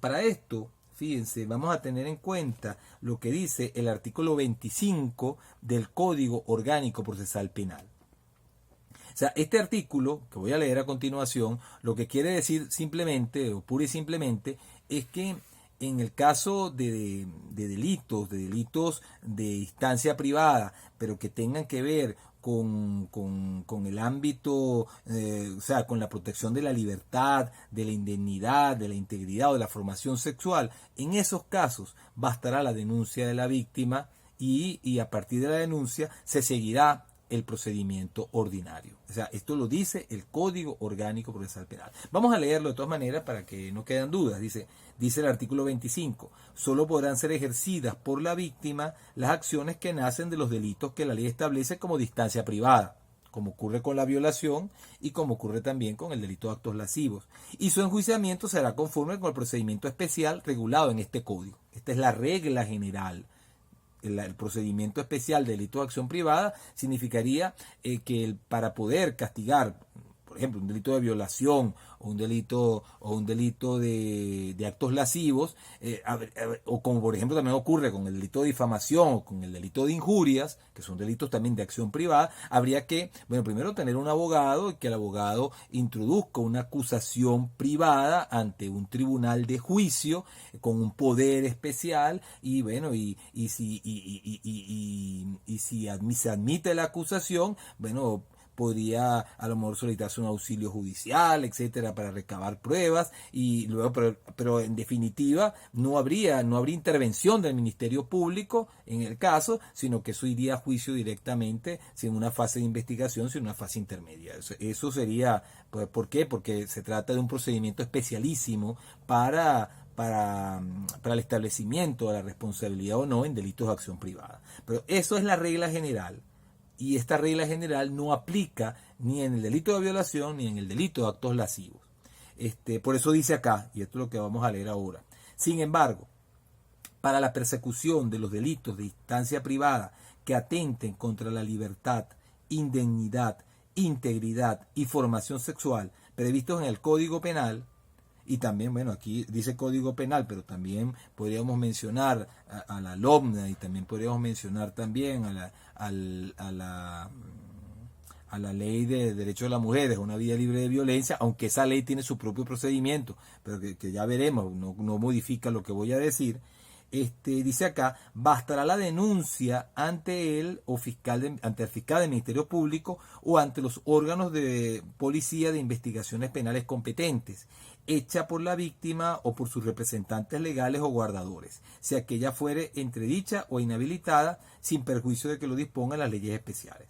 Para esto, fíjense, vamos a tener en cuenta lo que dice el artículo 25 del Código Orgánico Procesal Penal. O sea, este artículo, que voy a leer a continuación, lo que quiere decir simplemente, o pura y simplemente, es que en el caso de delitos de instancia privada, pero que tengan que ver con el ámbito, o sea, con la protección de la libertad, de la indemnidad, de la integridad o de la formación sexual, en esos casos bastará la denuncia de la víctima y a partir de la denuncia se seguirá el procedimiento ordinario. O sea, esto lo dice el Código Orgánico Procesal Penal. Vamos a leerlo de todas maneras para que no queden dudas. Dice el artículo 25, solo podrán ser ejercidas por la víctima las acciones que nacen de los delitos que la ley establece como distancia privada, como ocurre con la violación y como ocurre también con el delito de actos lascivos. Y su enjuiciamiento será conforme con el procedimiento especial regulado en este código. Esta es la regla general. El procedimiento especial de delito de acción privada significaría que para poder castigar, por ejemplo, un delito de violación o un delito de actos lascivos, o como por ejemplo también ocurre con el delito de difamación o con el delito de injurias, que son delitos también de acción privada, habría que, primero tener un abogado y que el abogado introduzca una acusación privada ante un tribunal de juicio con un poder especial, y si se admite la acusación, podría a lo mejor solicitarse un auxilio judicial, etcétera, para recabar pruebas, y luego, pero en definitiva no habría intervención del Ministerio Público en el caso, sino que eso iría a juicio directamente, sin una fase de investigación, sin una fase intermedia. Eso sería, pues, ¿por qué? Porque se trata de un procedimiento especialísimo para el establecimiento de la responsabilidad o no en delitos de acción privada. Pero eso es la regla general. Y esta regla general no aplica ni en el delito de violación ni en el delito de actos lascivos. Por eso dice acá, y esto es lo que vamos a leer ahora. Sin embargo, para la persecución de los delitos de instancia privada que atenten contra la libertad, indemnidad, integridad y formación sexual previstos en el Código Penal, y también, aquí dice Código Penal, pero también podríamos mencionar a la LOGNA, y también podríamos mencionar también a la Ley de Derechos de las Mujeres, una vida libre de violencia, aunque esa ley tiene su propio procedimiento, pero que ya veremos, no modifica lo que voy a decir. Dice acá, bastará la denuncia ante el fiscal del Ministerio Público o ante los órganos de policía de investigaciones penales competentes, hecha por la víctima o por sus representantes legales o guardadores, si aquella fuere entredicha o inhabilitada, sin perjuicio de que lo dispongan las leyes especiales.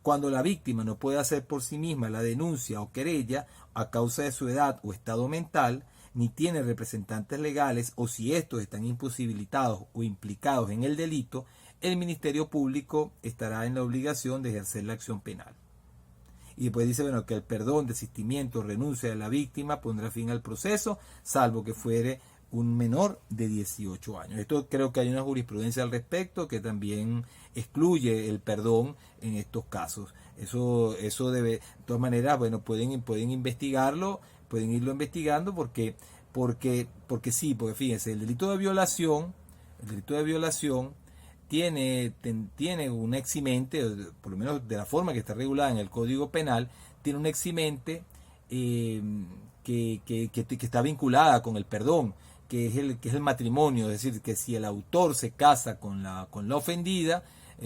Cuando la víctima no puede hacer por sí misma la denuncia o querella a causa de su edad o estado mental, ni tiene representantes legales o si estos están imposibilitados o implicados en el delito, el Ministerio Público estará en la obligación de ejercer la acción penal. Y después dice, bueno, que el perdón, desistimiento o renuncia de la víctima pondrá fin al proceso, salvo que fuere un menor de 18 años. Esto creo que hay una jurisprudencia al respecto que también excluye el perdón en estos casos. Eso debe, de todas maneras, bueno, pueden investigarlo, pueden irlo investigando porque sí, porque fíjense, el delito de violación tiene una eximente, por lo menos de la forma que está regulada en el Código Penal, tiene una eximente que está vinculada con el perdón, que es el matrimonio, es decir, que si el autor se casa con la ofendida,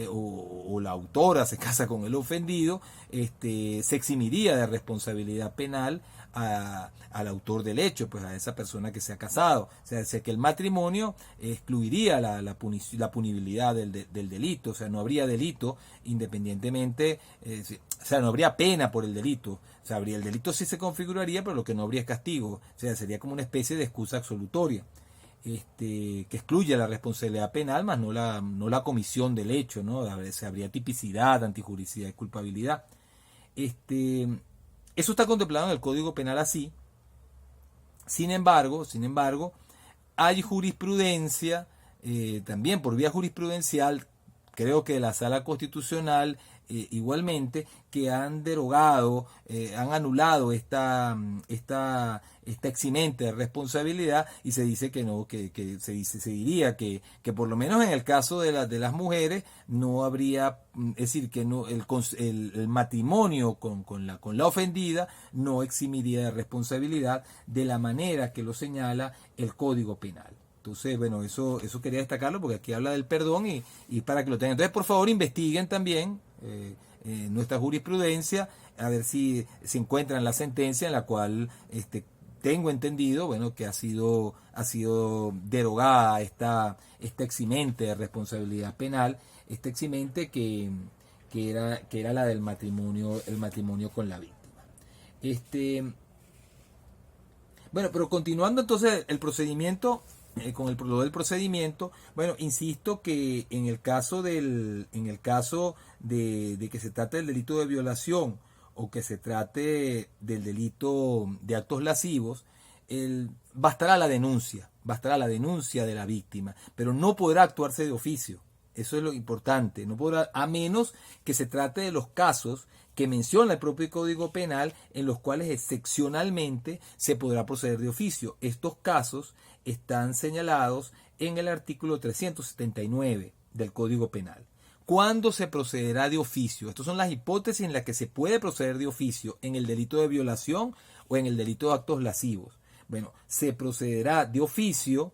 o la autora se casa con el ofendido, se eximiría de responsabilidad penal al autor del hecho, pues a esa persona que se ha casado. O sea que el matrimonio excluiría la punibilidad del delito, o sea, no habría delito independientemente, o sea, no habría pena por el delito. O sea, el delito sí se configuraría, pero lo que no habría es castigo. O sea, sería como una especie de excusa absolutoria. Que excluye la responsabilidad penal, más no la comisión del hecho, ¿no? Se habría tipicidad, antijuricidad y culpabilidad. Eso está contemplado en el Código Penal así. Sin embargo, hay jurisprudencia, también por vía jurisprudencial, creo que la Sala Constitucional igualmente, que han derogado, han anulado esta eximente de responsabilidad, y se dice que no, que se diría que por lo menos en el caso de las mujeres no habría, es decir, que no el matrimonio con la ofendida no eximiría de responsabilidad de la manera que lo señala el Código Penal. Entonces, bueno, eso quería destacarlo porque aquí habla del perdón y para que lo tengan. Entonces, por favor, investiguen también nuestra jurisprudencia, a ver si se encuentran la sentencia en la cual tengo entendido, bueno, que ha sido derogada esta eximente de responsabilidad penal, esta eximente que era la del matrimonio, el matrimonio con la víctima. Bueno, pero continuando entonces el procedimiento, con lo del procedimiento, bueno, insisto que en el caso de que se trate del delito de violación o que se trate del delito de actos lascivos, bastará la denuncia de la víctima, pero no podrá actuarse de oficio. Eso es lo importante, no podrá, a menos que se trate de los casos que menciona el propio Código Penal, en los cuales excepcionalmente se podrá proceder de oficio. Estos casos están señalados en el artículo 379 del Código Penal. ¿Cuándo se procederá de oficio? Estas son las hipótesis en las que se puede proceder de oficio en el delito de violación o en el delito de actos lascivos. Bueno, se procederá de oficio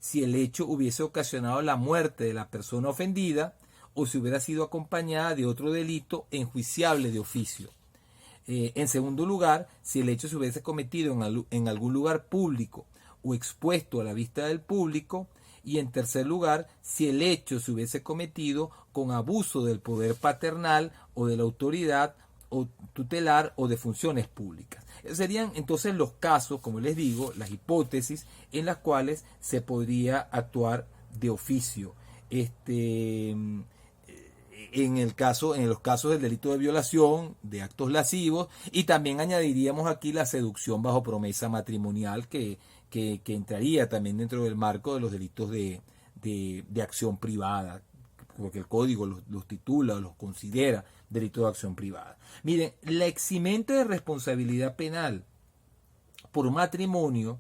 si el hecho hubiese ocasionado la muerte de la persona ofendida o si hubiera sido acompañada de otro delito enjuiciable de oficio. En segundo lugar, si el hecho se hubiese cometido en algún lugar público o expuesto a la vista del público. Y en tercer lugar, si el hecho se hubiese cometido con abuso del poder paternal o de la autoridad o tutelar o de funciones públicas. Serían entonces los casos, como les digo, las hipótesis en las cuales se podría actuar de oficio. En los casos del delito de violación, de actos lascivos, y también añadiríamos aquí la seducción bajo promesa matrimonial que entraría también dentro del marco de los delitos de acción privada, porque el código los titula o los considera delitos de acción privada. Miren, la eximente de responsabilidad penal por matrimonio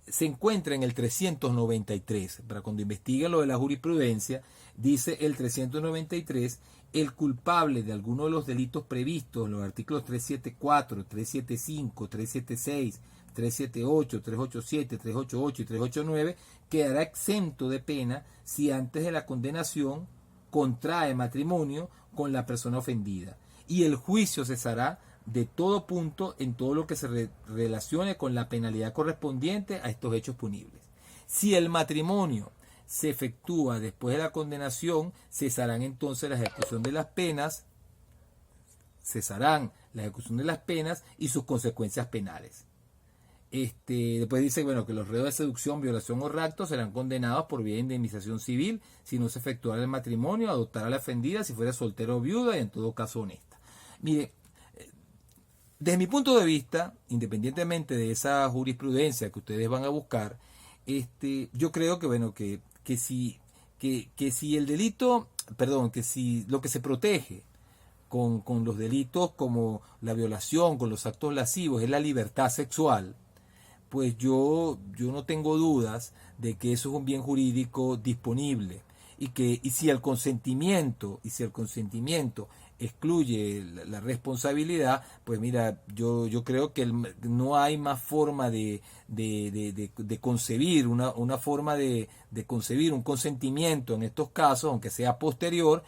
se encuentra en el 393. Para cuando investiguen lo de la jurisprudencia, dice el 393, el culpable de alguno de los delitos previstos en los artículos 374, 375, 376, 378, 387, 388 y 389 quedará exento de pena si antes de la condenación contrae matrimonio con la persona ofendida, y el juicio cesará de todo punto en todo lo que se relacione con la penalidad correspondiente a estos hechos punibles. Si el matrimonio se efectúa después de la condenación, cesarán entonces la ejecución de las penas, y sus consecuencias penales. Después dice, bueno, que los reos de seducción, violación o rapto serán condenados por vía de indemnización civil si no se efectuara el matrimonio, adoptar a la ofendida si fuera soltera o viuda y en todo caso honesta. Mire, desde mi punto de vista, independientemente de esa jurisprudencia que ustedes van a buscar, yo creo que bueno, que si el delito, perdón, que si lo que se protege con los delitos como la violación, con los actos lascivos, es la libertad sexual, pues yo no tengo dudas de que eso es un bien jurídico disponible y si el consentimiento excluye la responsabilidad, pues mira, yo creo que no hay más forma de concebir una forma de concebir un consentimiento en estos casos, aunque sea posterior,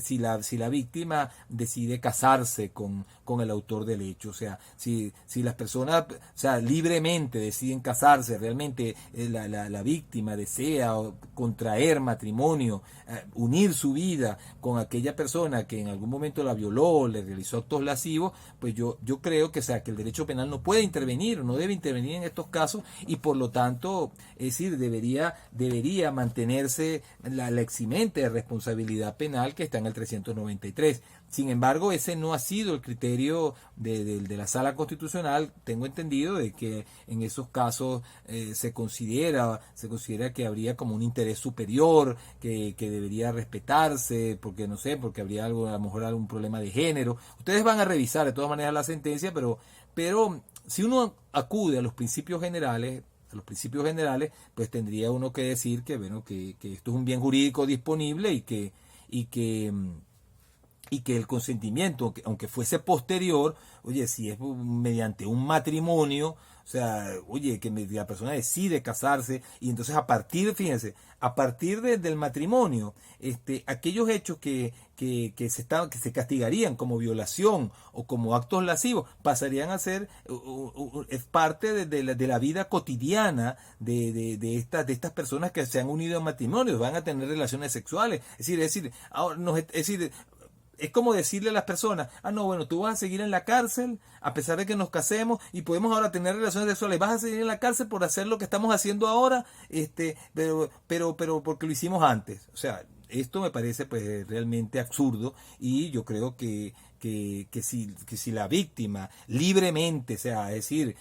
si la víctima decide casarse con el autor del hecho. O sea, si las personas, o sea, libremente deciden casarse, realmente la víctima desea contraer matrimonio, unir su vida con aquella persona que en algún momento la violó, le realizó actos lascivos, pues yo creo que, o sea, que el derecho penal no puede intervenir, no debe intervenir en estos casos y por lo tanto, es decir, debería mantenerse la eximente de responsabilidad penal que está en el 393. Sin embargo, ese no ha sido el criterio de la Sala Constitucional. Tengo entendido de que en esos casos se considera que habría como un interés superior que debería respetarse, porque no sé, porque habría algo, a lo mejor algún problema de género. Ustedes van a revisar de todas maneras la sentencia, pero si uno acude a los principios generales, pues tendría uno que decir que bueno, que esto es un bien jurídico disponible y que y que el consentimiento, aunque fuese posterior, oye, si es mediante un matrimonio, o sea, oye, que la persona decide casarse y entonces fíjense, a partir del matrimonio, aquellos hechos que se castigarían como violación o como actos lascivos pasarían a ser es parte de la vida cotidiana de estas personas que se han unido en matrimonio, van a tener relaciones sexuales, es como decirle a las personas, no, bueno, tú vas a seguir en la cárcel a pesar de que nos casemos y podemos ahora tener relaciones sexuales, vas a seguir en la cárcel por hacer lo que estamos haciendo ahora, pero porque lo hicimos antes. O sea, esto me parece pues realmente absurdo y yo creo que si la víctima libremente, o sea, es decir,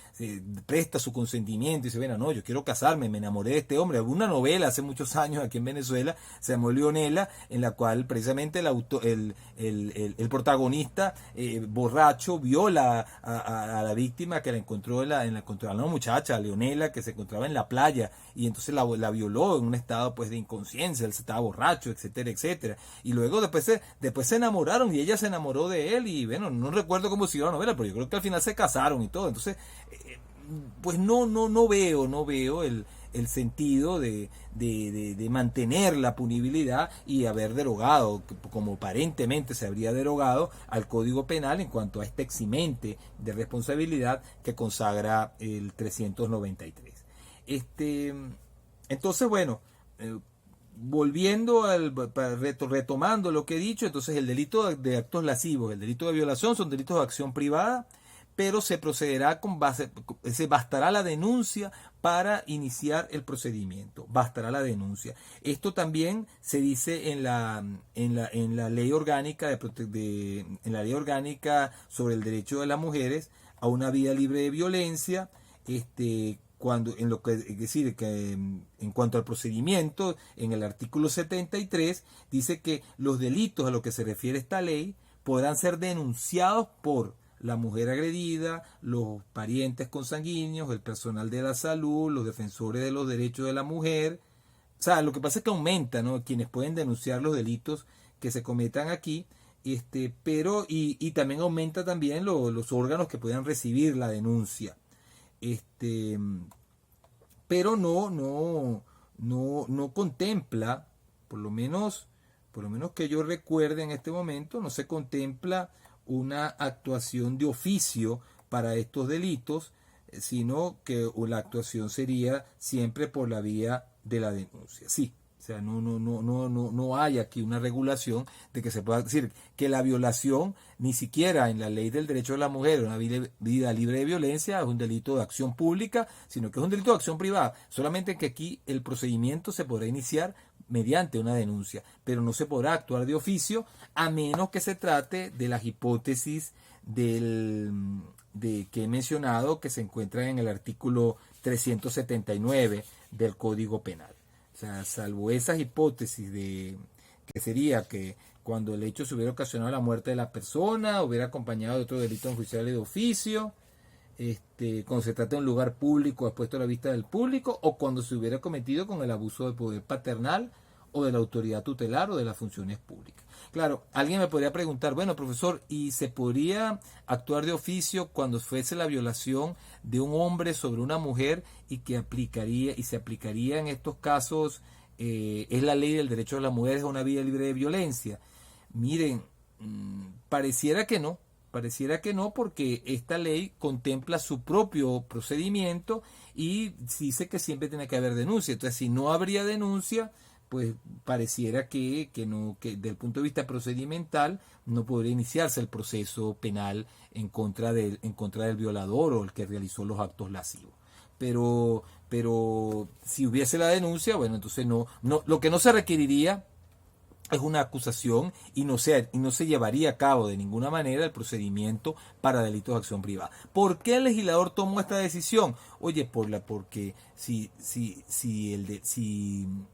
presta su consentimiento y dice, bueno, no, yo quiero casarme, me enamoré de este hombre. Hubo una novela hace muchos años aquí en Venezuela, se llamó Leonela, en la cual precisamente el protagonista borracho viola a la víctima que la encontró a una muchacha, Leonela, que se encontraba en la playa y entonces la violó en un estado pues de inconsciencia, él estaba borracho, etcétera, etcétera. Y luego después se enamoraron y ella se enamoró de él y bueno, no recuerdo cómo siguió la novela, pero yo creo que al final se casaron y todo. Entonces, pues no veo el sentido de mantener la punibilidad y haber derogado, como aparentemente se habría derogado, al Código Penal en cuanto a este eximente de responsabilidad que consagra el 393. Entonces, bueno, retomando lo que he dicho, entonces el delito de actos lascivos, el delito de violación son delitos de acción privada, pero se procederá se bastará la denuncia para iniciar el procedimiento, bastará la denuncia. Esto también se dice en la ley orgánica en la ley orgánica sobre el derecho de las mujeres a una vida libre de violencia, es decir, que en cuanto al procedimiento, en el artículo 73 dice que los delitos a los que se refiere esta ley podrán ser denunciados por la mujer agredida, los parientes consanguíneos, el personal de la salud, los defensores de los derechos de la mujer. O sea, lo que pasa es que aumenta, ¿no?, quienes pueden denunciar los delitos que se cometan aquí, pero también aumenta también los órganos que puedan recibir la denuncia. Pero no contempla, por lo menos que yo recuerde en este momento, no se contempla una actuación de oficio para estos delitos, sino que la actuación sería siempre por la vía de la denuncia. Sí, O sea, no hay aquí una regulación de que se pueda decir que la violación, ni siquiera en la ley del derecho de la mujer, una vida libre de violencia, es un delito de acción pública, sino que es un delito de acción privada. Solamente que aquí el procedimiento se podrá iniciar mediante una denuncia, pero no se podrá actuar de oficio a menos que se trate de las hipótesis que he mencionado, que se encuentran en el artículo 379 del Código Penal. O sea, salvo esas hipótesis que sería que cuando el hecho se hubiera ocasionado la muerte de la persona, hubiera acompañado de otro delito enjuiciable de oficio, cuando se trata de un lugar público expuesto a la vista del público, o cuando se hubiera cometido con el abuso de poder paternal o de la autoridad tutelar o de las funciones públicas. Claro, alguien me podría preguntar, bueno, profesor, ¿y se podría actuar de oficio cuando fuese la violación de un hombre sobre una mujer y se aplicaría en estos casos, es la ley del derecho de las mujeres a una vida libre de violencia? Miren, pareciera que no, porque esta ley contempla su propio procedimiento y dice que siempre tiene que haber denuncia. Entonces, si no habría denuncia, pues pareciera que desde el punto de vista procedimental no podría iniciarse el proceso penal en contra del violador o el que realizó los actos lascivos. Pero si hubiese la denuncia, bueno, entonces lo que no se requeriría es una acusación y no se llevaría a cabo de ninguna manera el procedimiento para delitos de acción privada. ¿Por qué el legislador tomó esta decisión? Oye, porque si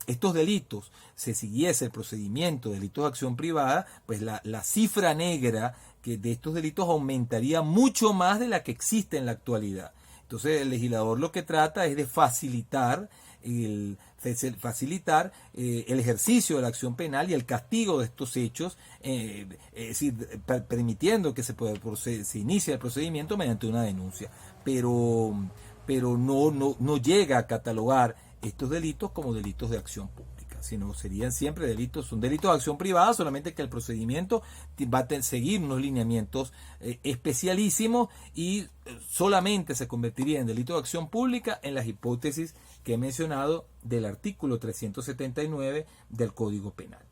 estos delitos se siguiese el procedimiento de delitos de acción privada, pues la cifra negra de estos delitos aumentaría mucho más de la que existe en la actualidad. Entonces el legislador lo que trata es de facilitar el ejercicio de la acción penal y el castigo de estos hechos, es decir, permitiendo que se inicie el procedimiento mediante una denuncia, pero no llega a catalogar estos delitos como delitos de acción pública, sino serían siempre son delitos de acción privada, solamente que el procedimiento va a seguir unos lineamientos especialísimos y solamente se convertiría en delito de acción pública en las hipótesis que he mencionado del artículo 379 del Código Penal.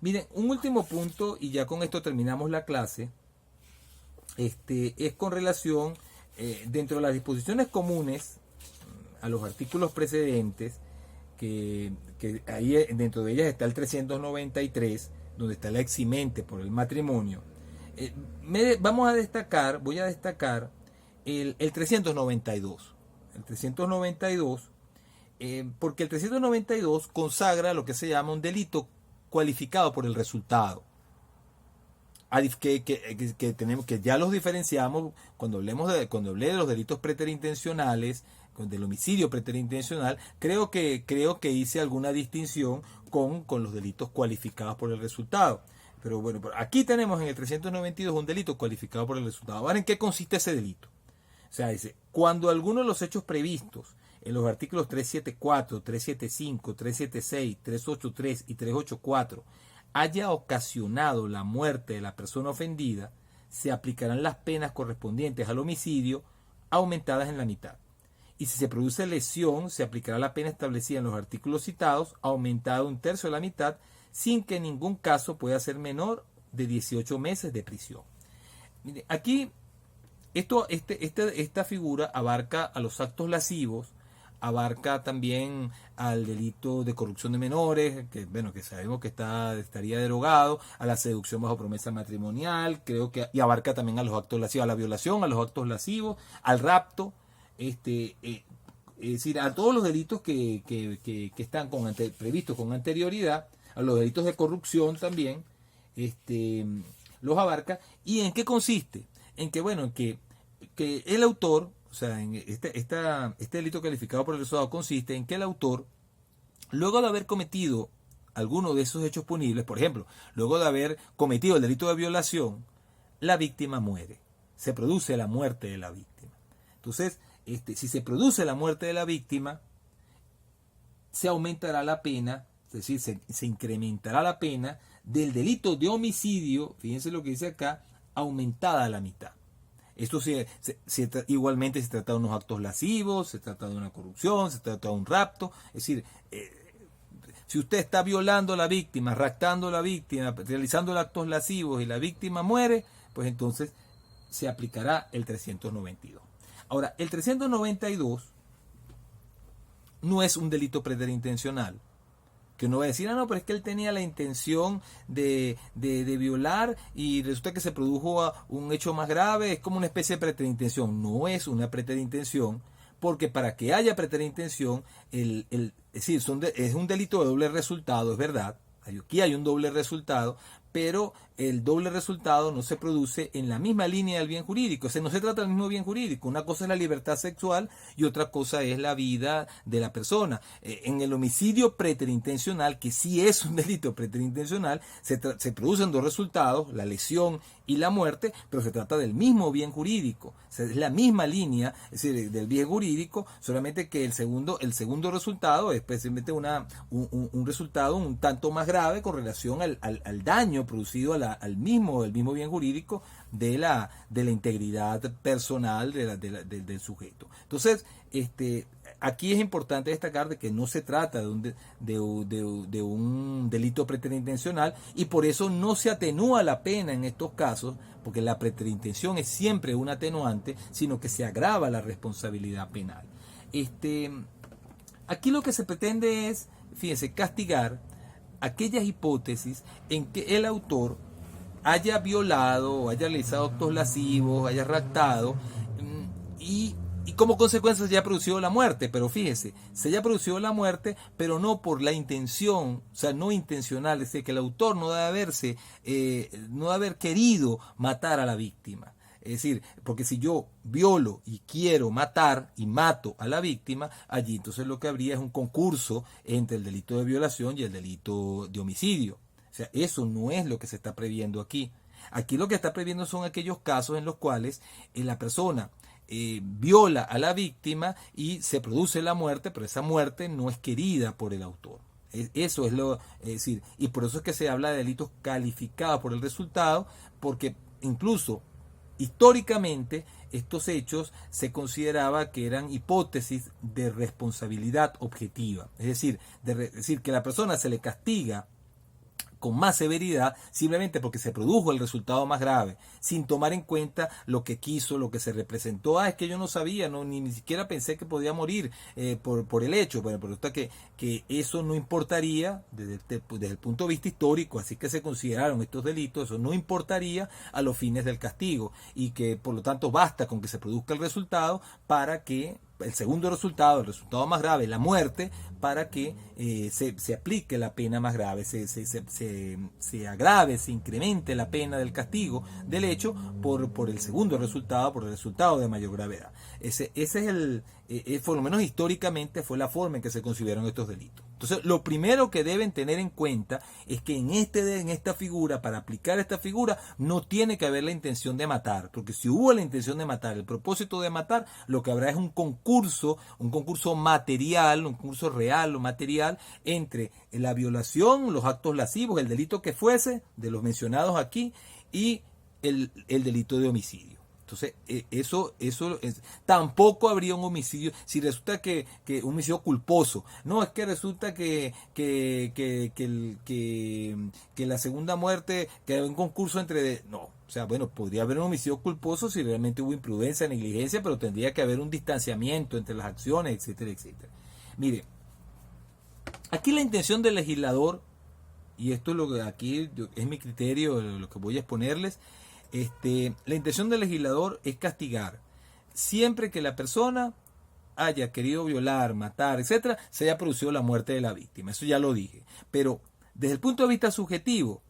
Miren, un último punto, y ya con esto terminamos la clase, es con relación, dentro de las disposiciones comunes a los artículos precedentes, que ahí dentro de ellas está el 393, donde está la eximente por el matrimonio. Voy a destacar el 392. El 392, porque el 392 consagra lo que se llama un delito cualificado por el resultado. Que ya los diferenciamos cuando hablé de los delitos preterintencionales, del homicidio preterintencional, creo que hice alguna distinción con los delitos cualificados por el resultado. Pero bueno, aquí tenemos en el 392 un delito cualificado por el resultado. Ahora, ¿en qué consiste ese delito? O sea, dice, cuando alguno de los hechos previstos en los artículos 374, 375, 376, 383 y 384 haya ocasionado la muerte de la persona ofendida, se aplicarán las penas correspondientes al homicidio aumentadas en la mitad. Y si se produce lesión, se aplicará la pena establecida en los artículos citados, aumentada un tercio de la mitad, sin que en ningún caso pueda ser menor de 18 meses de prisión. Aquí, esta figura abarca a los actos lascivos, abarca también al delito de corrupción de menores, que sabemos que estaría derogado, a la seducción bajo promesa matrimonial, y abarca también a los actos lascivos, a la violación, a los actos lascivos, al rapto, es decir, a todos los delitos que están previstos con anterioridad, a los delitos de corrupción también, los abarca. ¿Y en qué consiste? En que el autor, o sea, en este delito calificado por el resultado consiste en que el autor, luego de haber cometido alguno de esos hechos punibles, por ejemplo, luego de haber cometido el delito de violación, la víctima muere. Se produce la muerte de la víctima. Entonces, si se produce la muerte de la víctima, se aumentará la pena, es decir, se incrementará la pena del delito de homicidio, fíjense lo que dice acá, aumentada a la mitad. Esto igualmente se trata de unos actos lascivos, se trata de una corrupción, se trata de un rapto, es decir, Si usted está violando a la víctima, raptando a la víctima, realizando actos lascivos y la víctima muere, pues entonces se aplicará el 392. Ahora, el 392 no es un delito preterintencional. Que uno va a decir, no, pero es que él tenía la intención de violar y resulta que se produjo un hecho más grave, es como una especie de preterintención. No es una preterintención, porque para que haya preterintención, es decir, es un delito de doble resultado, es verdad. Aquí hay un doble resultado, pero el doble resultado no se produce en la misma línea del bien jurídico. O sea, no se trata del mismo bien jurídico. Una cosa es la libertad sexual y otra cosa es la vida de la persona. En el homicidio preterintencional, que sí es un delito preterintencional, se producen dos resultados, la lesión y la muerte, pero se trata del mismo bien jurídico. O sea, es la misma línea, es decir, del bien jurídico, solamente que el segundo resultado es precisamente un resultado un tanto más grave con relación al daño producido al mismo bien jurídico de la integridad personal del sujeto. Entonces, aquí es importante destacar de que no se trata de un delito preterintencional y por eso no se atenúa la pena en estos casos, porque la preterintención es siempre un atenuante, sino que se agrava la responsabilidad penal. Aquí lo que se pretende es, fíjense, castigar aquellas hipótesis en que el autor haya violado, haya realizado actos lascivos, haya raptado y como consecuencia se haya producido la muerte. Pero fíjese, se haya producido la muerte, pero no por la intención, o sea, no intencional, es decir, que el autor no debe haber querido matar a la víctima. Es decir, porque si yo violo y quiero matar y mato a la víctima, allí entonces lo que habría es un concurso entre el delito de violación y el delito de homicidio. O sea, eso no es lo que se está previendo aquí. Aquí lo que está previendo son aquellos casos en los cuales la persona viola a la víctima y se produce la muerte, pero esa muerte no es querida por el autor. Eso es decir, y por eso es que se habla de delitos calificados por el resultado, porque incluso históricamente estos hechos se consideraba que eran hipótesis de responsabilidad objetiva, es decir, que la persona se le castiga con más severidad simplemente porque se produjo el resultado más grave, sin tomar en cuenta lo que quiso, lo que se representó. Es que yo no sabía, ni siquiera pensé que podía morir por el hecho. Bueno, pero está que eso no importaría desde el punto de vista histórico, así que se consideraron estos delitos, eso no importaría a los fines del castigo y que por lo tanto basta con que se produzca el resultado para que el segundo resultado, el resultado más grave, la muerte, para que se aplique la pena más grave, se agrave, se incremente la pena del castigo del hecho por el segundo resultado, por el resultado de mayor gravedad. Ese es por lo menos históricamente fue la forma en que se concibieron estos delitos. Entonces, lo primero que deben tener en cuenta es que en esta figura, para aplicar esta figura, no tiene que haber la intención de matar, porque si hubo la intención de matar, el propósito de matar, lo que habrá es un concurso material, un concurso real o material entre la violación, los actos lascivos, el delito que fuese, de los mencionados aquí, y el delito de homicidio. Entonces, tampoco habría un homicidio, si resulta que un homicidio culposo, no, es que resulta que la segunda muerte, que hay un concurso no, o sea, bueno, podría haber un homicidio culposo si realmente hubo imprudencia, negligencia, pero tendría que haber un distanciamiento entre las acciones, etcétera, etcétera. Mire, aquí la intención del legislador, y esto es lo que aquí es mi criterio, lo que voy a exponerles, la intención del legislador es castigar siempre que la persona haya querido violar, matar, etcétera, se haya producido la muerte de la víctima. Eso ya lo dije. Pero desde el punto de vista subjetivo,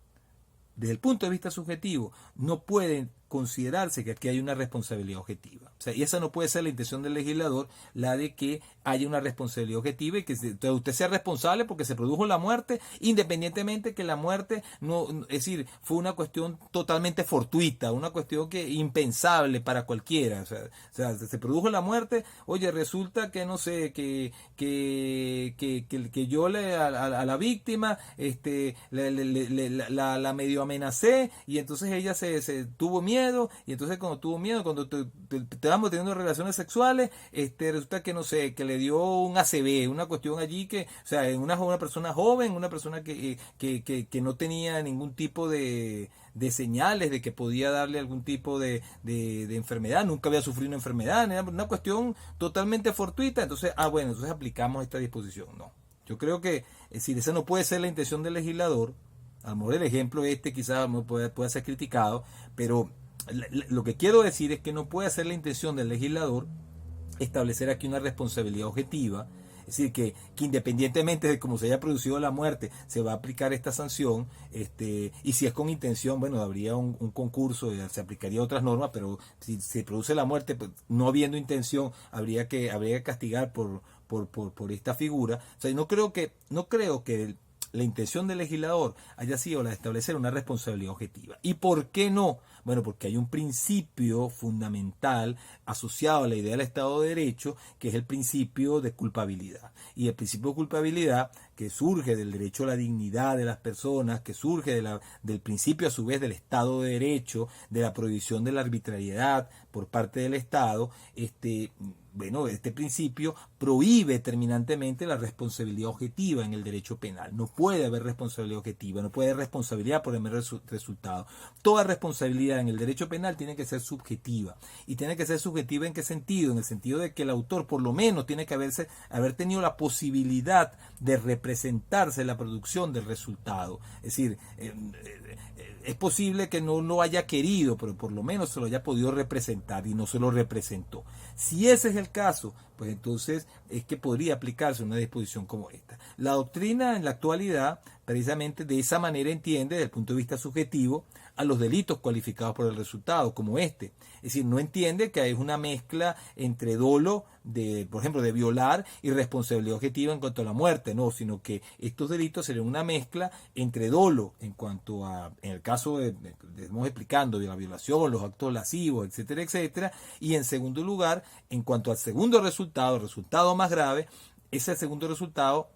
no puede considerarse que aquí hay una responsabilidad objetiva. O sea, y esa no puede ser la intención del legislador, la de que haya una responsabilidad objetiva y que usted sea responsable porque se produjo la muerte, independientemente que la muerte es decir, fue una cuestión totalmente fortuita, una cuestión que impensable para cualquiera. O sea, se produjo la muerte, oye, resulta que no sé, que yo a la víctima la medio amenacé y entonces ella se tuvo miedo miedo, y entonces cuando tuvo miedo, cuando te vamos teniendo relaciones sexuales, resulta que no sé, que le dio un ACV, una cuestión allí que, o sea, en una persona joven, una persona que no tenía ningún tipo de señales de que podía darle algún tipo de enfermedad, nunca había sufrido una enfermedad, era una cuestión totalmente fortuita, entonces, bueno, entonces aplicamos esta disposición. No, yo creo que, es decir, esa no puede ser la intención del legislador. A lo mejor el ejemplo quizás pueda ser criticado, pero lo que quiero decir es que no puede ser la intención del legislador establecer aquí una responsabilidad objetiva, es decir, que independientemente de cómo se haya producido la muerte, se va a aplicar esta sanción, y si es con intención, bueno, habría un concurso, se aplicaría otras normas, pero si se produce la muerte, pues, no habiendo intención, habría que castigar por esta figura. O sea, no creo que la intención del legislador haya sido la de establecer una responsabilidad objetiva. ¿Y por qué no? Bueno, porque hay un principio fundamental asociado a la idea del Estado de Derecho, que es el principio de culpabilidad. Y el principio de culpabilidad, que surge del derecho a la dignidad de las personas, que surge del principio a su vez del Estado de Derecho, de la prohibición de la arbitrariedad por parte del Estado, bueno, este principio prohíbe terminantemente la responsabilidad objetiva en el derecho penal. No puede haber responsabilidad objetiva, no puede haber responsabilidad por el mero resultado. Toda responsabilidad en el derecho penal tiene que ser subjetiva. ¿Y tiene que ser subjetiva en qué sentido? En el sentido de que el autor por lo menos tiene que haber tenido la posibilidad de representarse en la producción del resultado. Es decir, es posible que no lo haya querido, pero por lo menos se lo haya podido representar y no se lo representó. Si ese es el caso, pues entonces es que podría aplicarse una disposición como esta. La doctrina en la actualidad precisamente de esa manera entiende, desde el punto de vista subjetivo, a los delitos cualificados por el resultado, como este. Es decir, no entiende que hay una mezcla entre dolo, por ejemplo, de violar y responsabilidad objetiva en cuanto a la muerte, no, sino que estos delitos serían una mezcla entre dolo en cuanto a, en el caso estamos explicando, de la violación, los actos lascivos, etcétera, etcétera, y en segundo lugar, en cuanto al segundo resultado, el resultado más grave, ese segundo resultado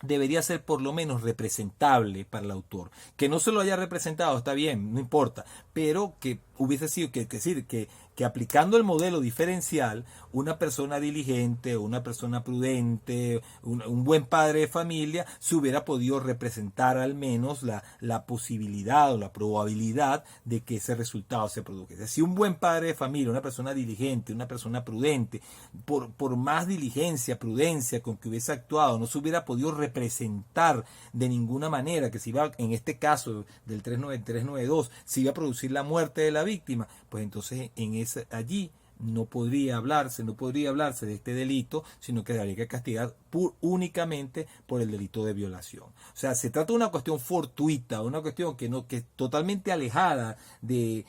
debería ser por lo menos representable para el autor. Que no se lo haya representado, está bien, no importa, pero que hubiese sido, que aplicando el modelo diferencial, una persona diligente, una persona prudente, un buen padre de familia, se hubiera podido representar al menos la posibilidad o la probabilidad de que ese resultado se produjese. Si un buen padre de familia, una persona diligente, una persona prudente, por más diligencia, prudencia con que hubiese actuado, no se hubiera podido representar de ninguna manera que se iba, en este caso del 392, se iba a producir la muerte de la víctima, pues entonces allí no podría hablarse de este delito, sino que habría que castigar únicamente por el delito de violación. O sea, se trata de una cuestión fortuita, una cuestión que es totalmente alejada del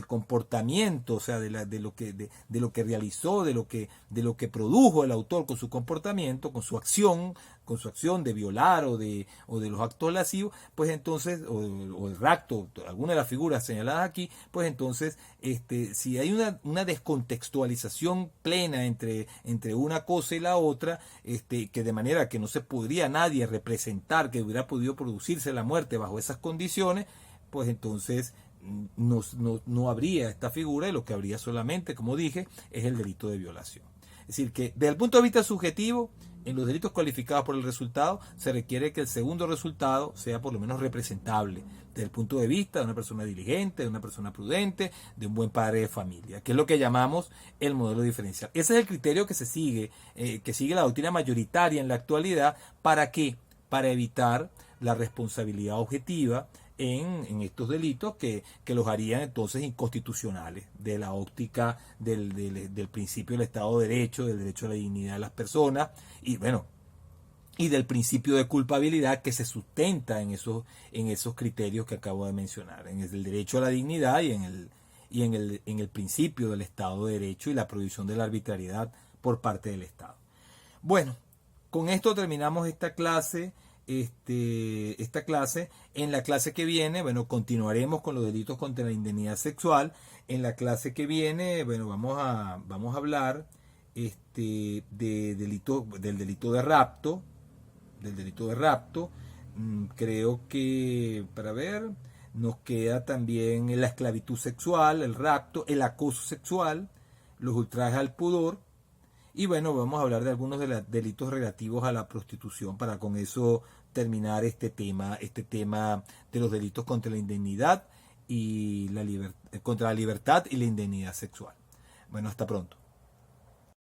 comportamiento, o sea, de lo que realizó, de lo que produjo el autor con su comportamiento, con su acción de violar o de los actos lascivos, pues entonces, o el rapto, alguna de las figuras señaladas aquí, pues entonces, si hay una descontextualización plena entre una cosa y la otra, que de manera que no se podría nadie representar que hubiera podido producirse la muerte bajo esas condiciones, pues entonces no habría esta figura, y lo que habría solamente, como dije, es el delito de violación. Es decir, que desde el punto de vista subjetivo, en los delitos cualificados por el resultado, se requiere que el segundo resultado sea por lo menos representable, desde el punto de vista de una persona diligente, de una persona prudente, de un buen padre de familia, que es lo que llamamos el modelo diferencial. Ese es el criterio que que sigue la doctrina mayoritaria en la actualidad. ¿Para qué? Para evitar la responsabilidad objetiva en estos delitos que los harían entonces inconstitucionales de la óptica del principio del Estado de Derecho, del derecho a la dignidad de las personas y bueno, y del principio de culpabilidad que se sustenta en esos criterios que acabo de mencionar, en el derecho a la dignidad y en el principio del Estado de Derecho y la prohibición de la arbitrariedad por parte del Estado. Bueno, con esto terminamos esta clase. En la clase que viene, bueno, continuaremos con los delitos contra la indemnidad sexual. En la clase que viene, bueno, vamos a hablar del delito de rapto. Creo que, para ver, Nos queda también la esclavitud sexual, el rapto, el acoso sexual, los ultrajes al pudor. Y bueno, vamos a hablar de algunos de los delitos relativos a la prostitución para con eso terminar este tema de los delitos contra la indignidad y contra la libertad y la indemnidad sexual. Bueno, hasta pronto.